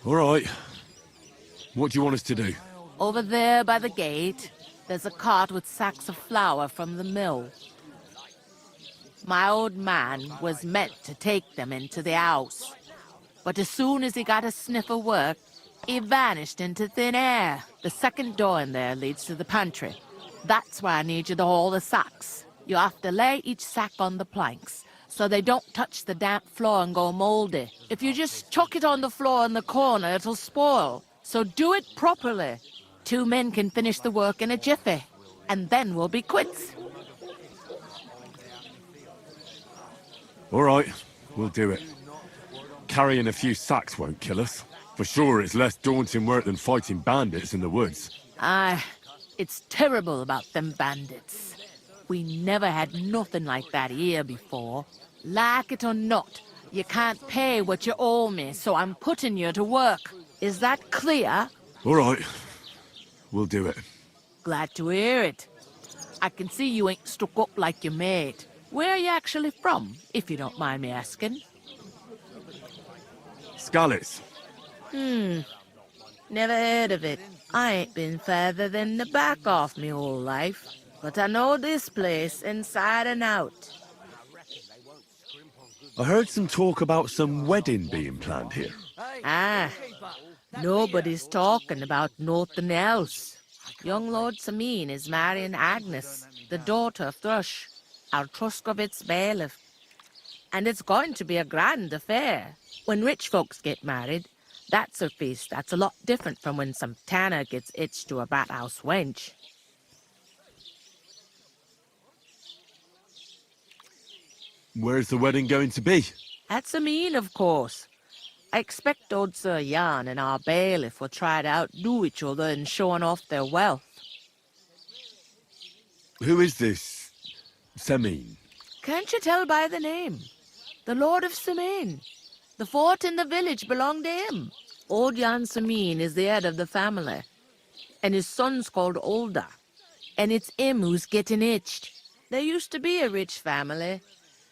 All right. What do you want us to do? Over there by the gate, there's a cart with sacks of flour from the mill. My old man was meant to take them into the house, but as soon as he got a sniff of work, he vanished into thin air. The second door in there leads to the pantry. That's where I need you to haul the sacks. You have to lay each sack on the planks, so they don't touch the damp floor and go moldy. If you just chuck it on the floor in the corner, it'll spoil. So do it properly. 2 men can finish the work in a jiffy, and then we'll be quits. All right, we'll do it. Carrying a few sacks won't kill us. For sure, it's less daunting work than fighting bandits in the woods. Aye, it's terrible about them bandits. We never had nothing like that here before. Like it or not, you can't pay what you owe me, so I'm putting you to work. Is that clear? All right, we'll do it. Glad to hear it. I can see you ain't stuck up like your mate. Where are you actually from, if you don't mind me asking? Skalitz. Never heard of it. I ain't been further than the back off me whole life. But I know this place inside and out. I heard some talk about some wedding being planned here. Ah, nobody's talking about nothing else. Young Lord Samin is marrying Agnes, the daughter of Thrush, our Truskovitz bailiff. And it's going to be a grand affair. When rich folks get married, that's a feast that's a lot different from when some tanner gets hitched to a bathouse wench. Where's the wedding going to be? At Samin, of course. I expect old Sir Jan and our bailiff will try to outdo each other in showing off their wealth. Who is this Samin? Can't you tell by the name? The Lord of Samin. The fort and the village belong to him. Old Jan Samin is the head of the family, and his son's called Olda, and it's him who's getting hitched. There used to be a rich family.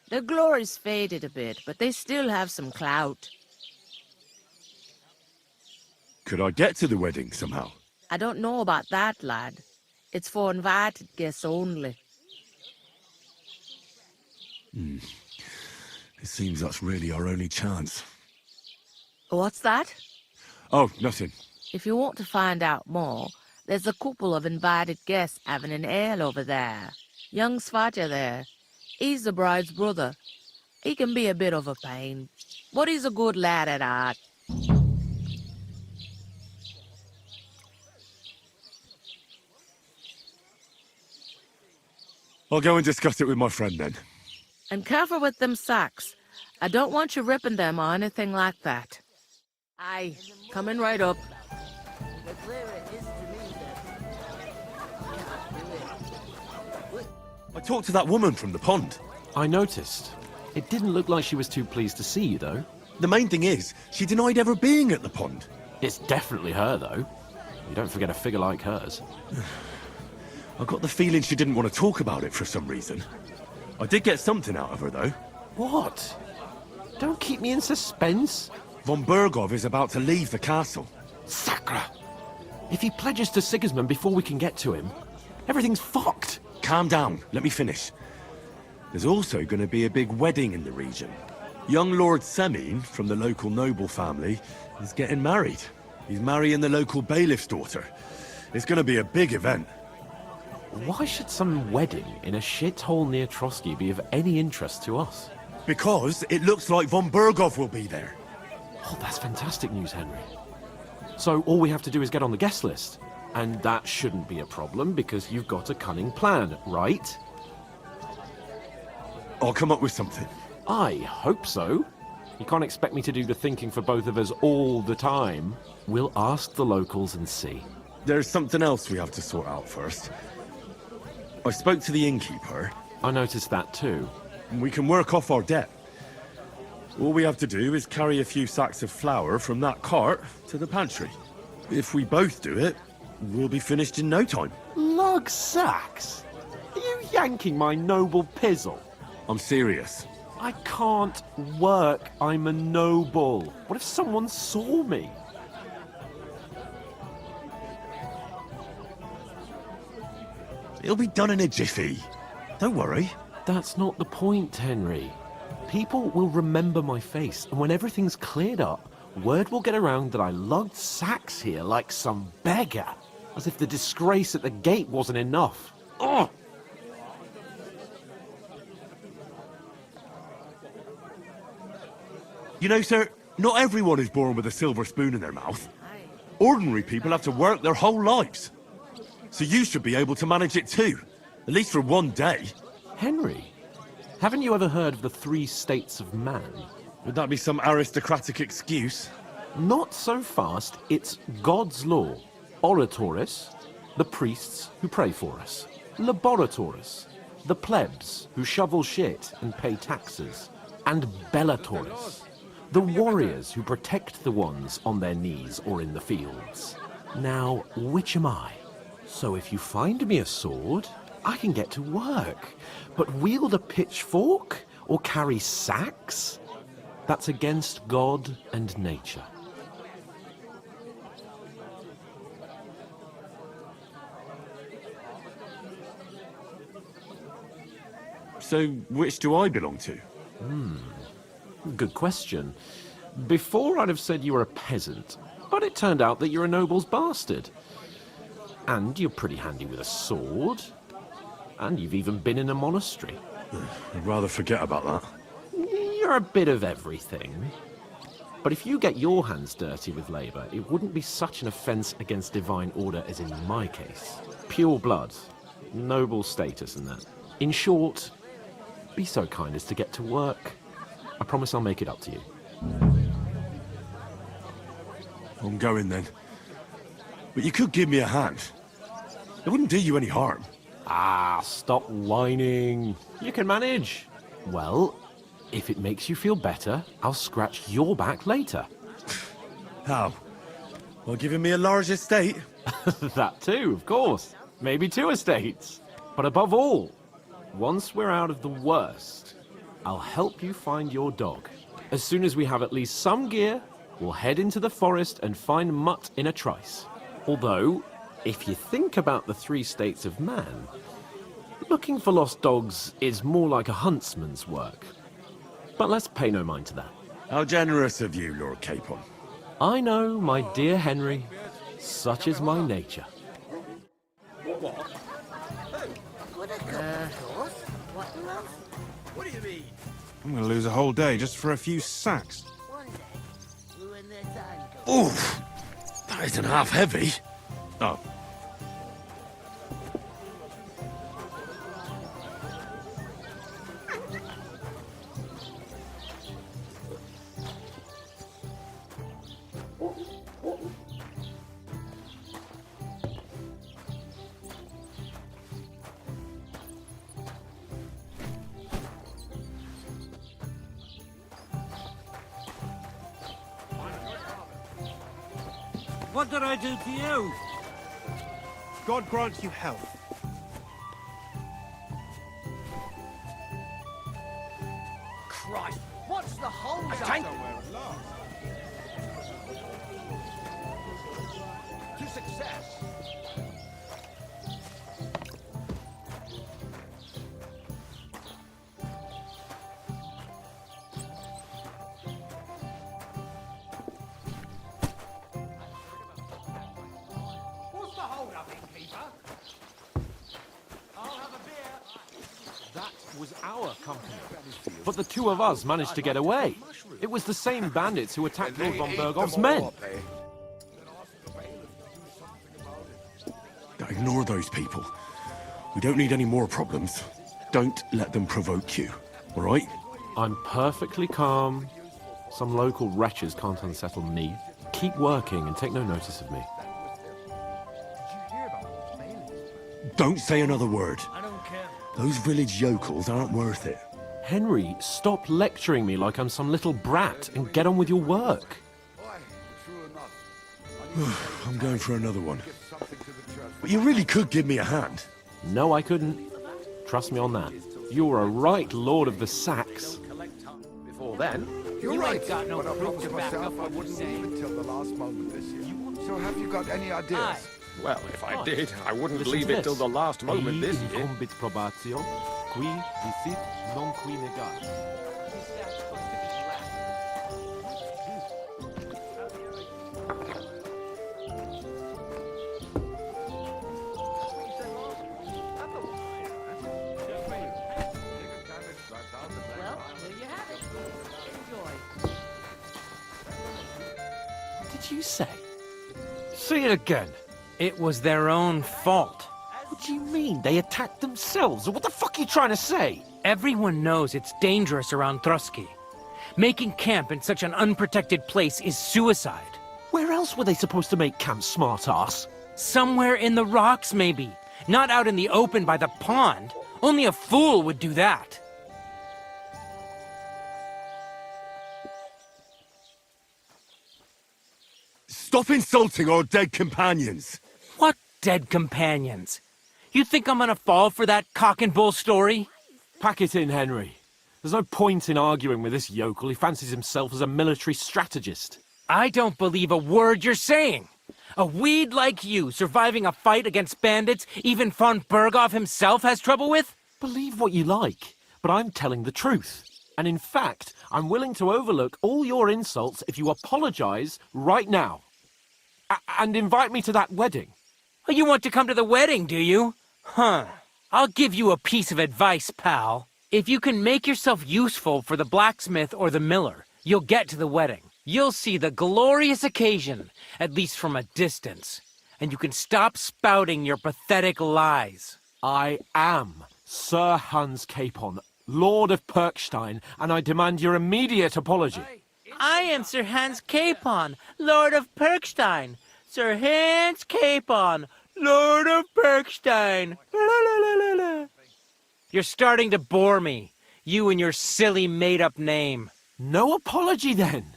Their glory's faded a bit, but they still have some clout. Could I get to the wedding somehow? I don't know about that, lad. It's for invited guests only. It seems that's really our only chance. What's that? Oh, nothing. If you want to find out more, there's a couple of invited guests having an ale over there. Young Svaja there. He's the bride's brother. He can be a bit of a pain, but he's a good lad at heart. I'll go and discuss it with my friend then. And careful with them sacks. I don't want you ripping them or anything like that. Aye, coming right up. The clearer it is to me that... I talked to that woman from the pond. I noticed. It didn't look like she was too pleased to see you, though. The main thing is, she denied ever being at the pond. It's definitely her, though. You don't forget a figure like hers. I got the feeling she didn't want to talk about it for some reason. I did get something out of her, though. What? Don't keep me in suspense. Von Bergov is about to leave the castle. Sacra! If he pledges to Sigismund before we can get to him, everything's fucked. Calm down, let me finish. There's also going to be a big wedding in the region. Young Lord Semin, from the local noble family, is getting married. He's marrying the local bailiff's daughter. It's going to be a big event. Why should some wedding in a shithole near Trotsky be of any interest to us? Because it looks like von Bergov will be there. Oh, that's fantastic news, Henry. So all we have to do is get on the guest list. And that shouldn't be a problem because you've got a cunning plan, right? I'll come up with something. I hope so. You can't expect me to do the thinking for both of us all the time. We'll ask the locals and see. There's something else we have to sort out first. I spoke to the innkeeper. I noticed that too. We can work off our debt. All we have to do is carry a few sacks of flour from that cart to the pantry. If we both do it, we'll be finished in no time. Lug sacks? Are you yanking my noble pizzle? I'm serious. I can't work. I'm a noble. What if someone saw me? It'll be done in a jiffy. Don't worry. That's not the point, Henry. People will remember my face, and when everything's cleared up, word will get around that I lugged sacks here like some beggar. As if the disgrace at the gate wasn't enough. Ugh! You know, sir, not everyone is born with a silver spoon in their mouth. Ordinary people have to work their whole lives. So you should be able to manage it too. At least for one day. Henry, haven't you ever heard of the 3 states of man? Would that be some aristocratic excuse? Not so fast. It's God's law. Oratoris, the priests who pray for us. Laboratoris, the plebs who shovel shit and pay taxes. And Bellatoris, the warriors who protect the ones on their knees or in the fields. Now, which am I? So if you find me a sword, I can get to work. But wield a pitchfork or carry sacks? That's against God and nature. So, which do I belong to? Good question. Before I'd have said you were a peasant, but it turned out that you're a noble's bastard. And you're pretty handy with a sword. And you've even been in a monastery. I'd rather forget about that. You're a bit of everything. But if you get your hands dirty with labour, it wouldn't be such an offence against divine order as in my case. Pure blood, noble status and that. In short, be so kind as to get to work. I promise I'll make it up to you. I'm going then. But you could give me a hand. It wouldn't do you any harm. Ah, stop whining. You can manage. Well, if it makes you feel better, I'll scratch your back later. How? Well, giving me a large estate? That too, of course. Maybe 2 estates. But above all, once we're out of the worst, I'll help you find your dog. As soon as we have at least some gear, we'll head into the forest and find Mutt in a trice. Although, if you think about the 3 states of man, looking for lost dogs is more like a huntsman's work. But let's pay no mind to that. How generous of you, Lord Capon. I know, my dear Henry. Such is my nature. What do you mean? I'm going to lose a whole day just for a few sacks. Oof! That isn't half heavy. Oh. What did I do to you? God grant you health. Christ, what's the hold up? To success. What's the hold up, innkeeper? I'll have a beer. That was our company. But the two of us managed to get away. It was the same bandits who attacked Lord von Bergov's men. Ignore those people. We don't need any more problems. Don't let them provoke you, all right? I'm perfectly calm. Some local wretches can't unsettle me. Keep working and take no notice of me. Don't say another word. Those village yokels aren't worth it. Henry, stop lecturing me like I'm some little brat and get on with your work. I'm going for another one. But you really could give me a hand. No, I couldn't. Trust me on that. You're a right lord of the sacks. Before then, You're right. Got no But I proof promised to back myself up I what you wouldn't say. leave until the last moment this year. So have you got any ideas? Aye. Well, if I did, I wouldn't Listen leave to it this. till the last moment this Ei year. incumbit probatio, qui dicit non qui negat. Well, there you have it. Enjoy. What did you say? Say it again. It was their own fault. What do you mean? They attacked themselves? What the fuck are you trying to say? Everyone knows it's dangerous around Trotsky. Making camp in such an unprotected place is suicide. Where else were they supposed to make camp, smart-ass? Somewhere in the rocks, maybe. Not out in the open by the pond. Only a fool would do that. Stop insulting our dead companions. What dead companions? You think I'm gonna fall for that cock and bull story? Pack it in, Henry. There's no point in arguing with this yokel. He fancies himself as a military strategist. I don't believe a word you're saying. A weed like you surviving a fight against bandits even von Berghoff himself has trouble with? Believe what you like, but I'm telling the truth. And in fact, I'm willing to overlook all your insults if you apologize right now. And invite me to that wedding. Oh, you want to come to the wedding, do you? Huh. I'll give you a piece of advice, pal. If you can make yourself useful for the blacksmith or the miller, you'll get to the wedding. You'll see the glorious occasion, at least from a distance. And you can stop spouting your pathetic lies. I am Sir Hans Capon, Lord of Perkstein, and I demand your immediate apology. I am Sir Hans Capon, Lord of Perkstein. Sir Hans Capon, Lord of Perkstein. La, la, la, la, la. You're starting to bore me, you and your silly made-up name. No apology, then.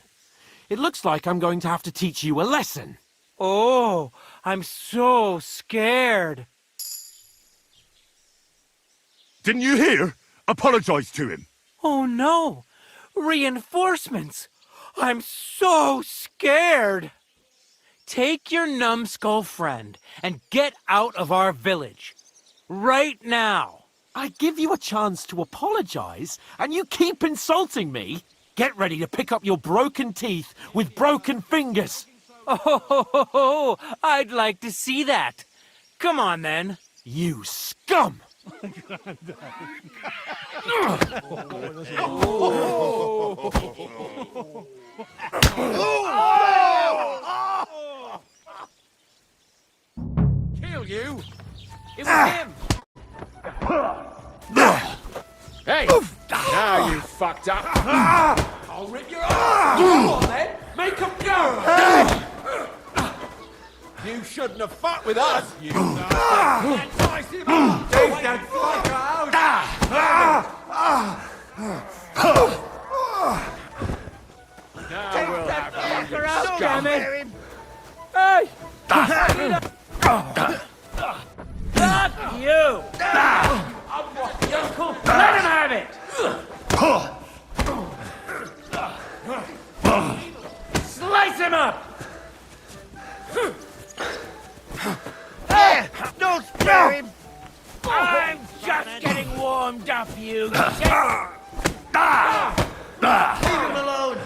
It looks like I'm going to have to teach you a lesson. Oh, I'm so scared. Didn't you hear? Apologize to him. Oh no, reinforcements. I'm so scared. Take your numbskull friend and get out of our village. Right now. I give you a chance to apologize, and you keep insulting me? Get ready to pick up your broken teeth with broken fingers. Oh, I'd like to see that. Come on, then. You scum! Kill you? It was him! Hey! Now you fucked up! I'll rip your ass! Go on then! Make him go! You shouldn't have fought with us, you entice him up! Take that fucker out! Now we'll have you, you scum! Hey! enough, you. Leave him alone!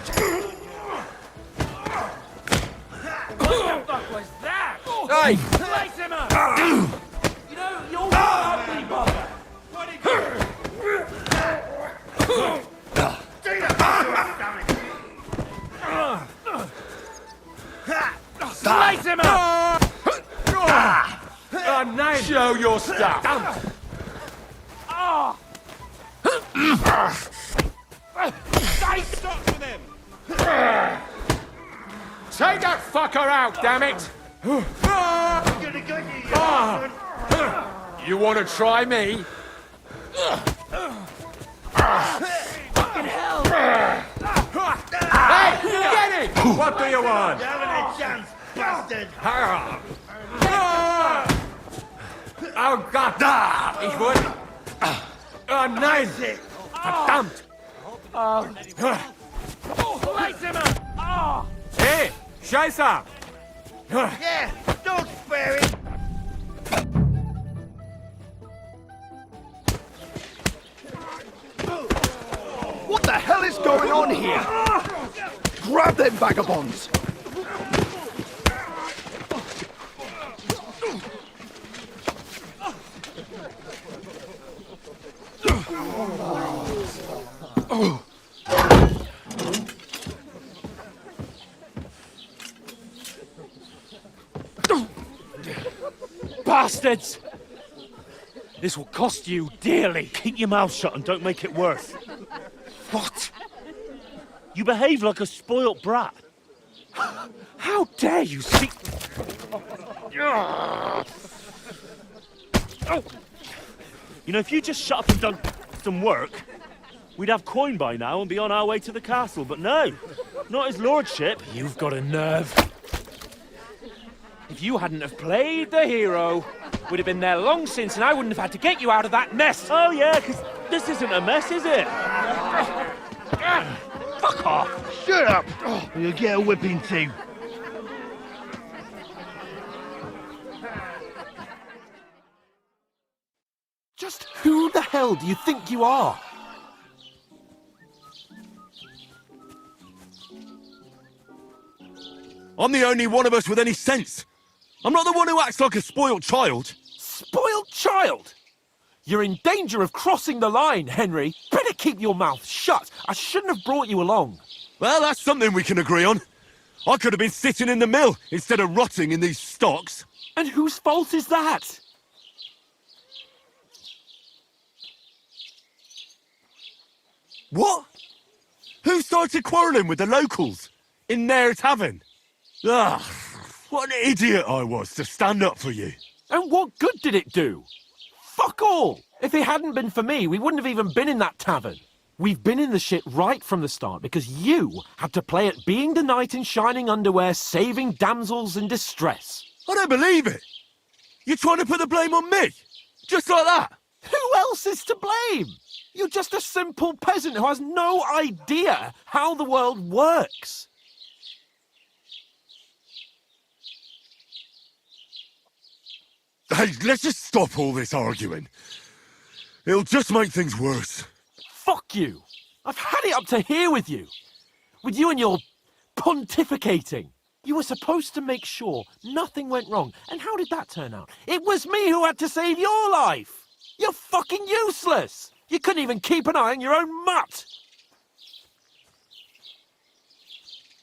What the fuck was that? Hey! Slice him up! You know, you're one ugly bugger. Slice him up! Nice. Show your stuff. Stop with him! Take that fucker out, damn it! I'm gonna get you, you bastard. You want to try me? Fucking hell! Hey, get it! What do you want? You haven't a chance, bastard! Oh Gott! Ich wollte... Oh nein! Verdammt! Slice him up! Hey, Scheiße! Yeah, don't spare him! What the hell is going on here? Grab them vagabonds! Bastards! This will cost you dearly. Keep your mouth shut and don't make it worse. What? You behave like a spoilt brat. How dare you see... You know, if you just shut up and done some work, we'd have coin by now and be on our way to the castle. But no, not his lordship. You've got a nerve. If you hadn't have played the hero, we'd have been there long since and I wouldn't have had to get you out of that mess. Oh yeah, because this isn't a mess, is it? Fuck off! Shut up! Or you'll get a whipping too. Just who the hell do you think you are? I'm the only one of us with any sense. I'm not the one who acts like a spoiled child. Spoiled child? You're in danger of crossing the line, Henry. Better keep your mouth shut. I shouldn't have brought you along. Well, that's something we can agree on. I could have been sitting in the mill instead of rotting in these stocks. And whose fault is that? What? Who started quarrelling with the locals in their tavern? Ah, what an idiot I was to stand up for you. And what good did it do? Fuck all! If it hadn't been for me, we wouldn't have even been in that tavern. We've been in the shit right from the start because you had to play at being the knight in shining underwear, saving damsels in distress. I don't believe it. You're trying to put the blame on me? Just like that? Who else is to blame? You're just a simple peasant who has no idea how the world works. Hey, let's just stop all this arguing. It'll just make things worse. Fuck you. I've had it up to here with you. With you and your pontificating. You were supposed to make sure nothing went wrong. And how did that turn out? It was me who had to save your life. You're fucking useless. You couldn't even keep an eye on your own mutt.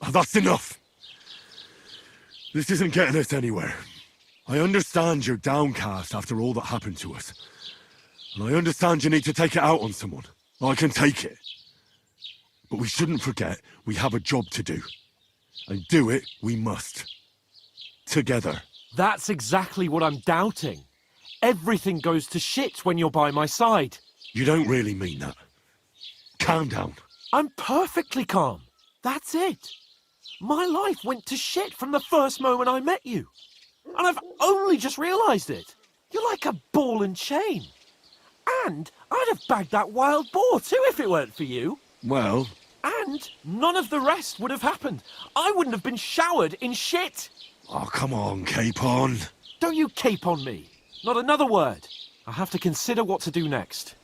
Oh, that's enough. This isn't getting us anywhere. I understand you're downcast after all that happened to us. And I understand you need to take it out on someone. I can take it. But we shouldn't forget we have a job to do. And do it we must. Together. That's exactly what I'm doubting. Everything goes to shit when you're by my side. You don't really mean that. Calm down. I'm perfectly calm. That's it. My life went to shit from the first moment I met you. And I've only just realised it. You're like a ball and chain. And I'd have bagged that wild boar too if it weren't for you. Well... And none of the rest would have happened. I wouldn't have been showered in shit. Oh, come on, Capon. Don't you cape on me. Not another word. I'll have to consider what to do next.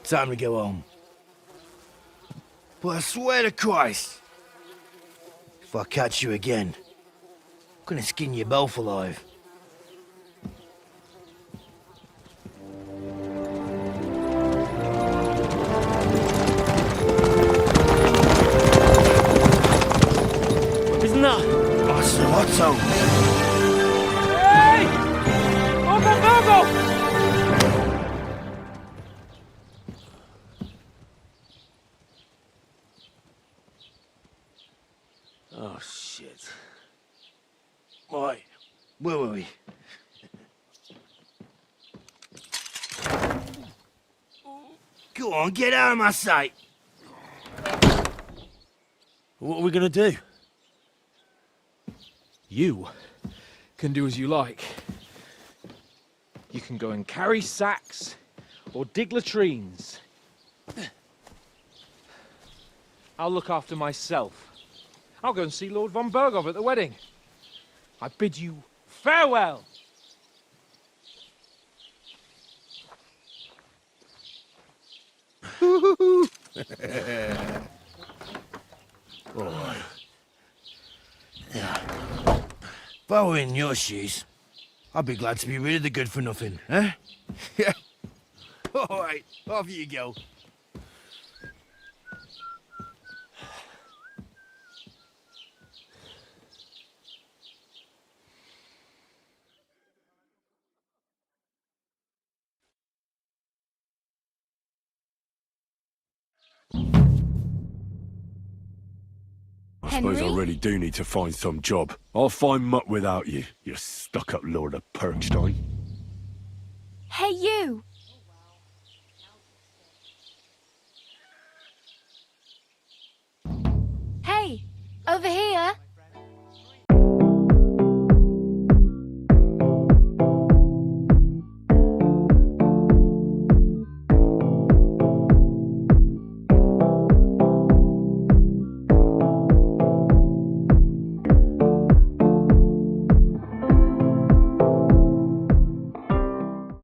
Time to go home. But I swear to Christ, if I catch you again, I'm gonna skin you both alive. Isn't that? Oh, it's the Otto. Hey! On the Virgo! Oh, shit. Right, where were we? Go on, get out of my sight. What are we gonna do? You can do as you like. You can go and carry sacks or dig latrines. I'll look after myself. I'll go and see Lord von Berghoff at the wedding. I bid you farewell. All right. Yeah. If I were in your shoes, I'd be glad to be rid of the good for nothing, eh? Yeah. All right, off you go. I suppose I really do need to find some job. I'll find mutt without you, you stuck-up Lord of Perkstein. Hey, you! Hey, over here!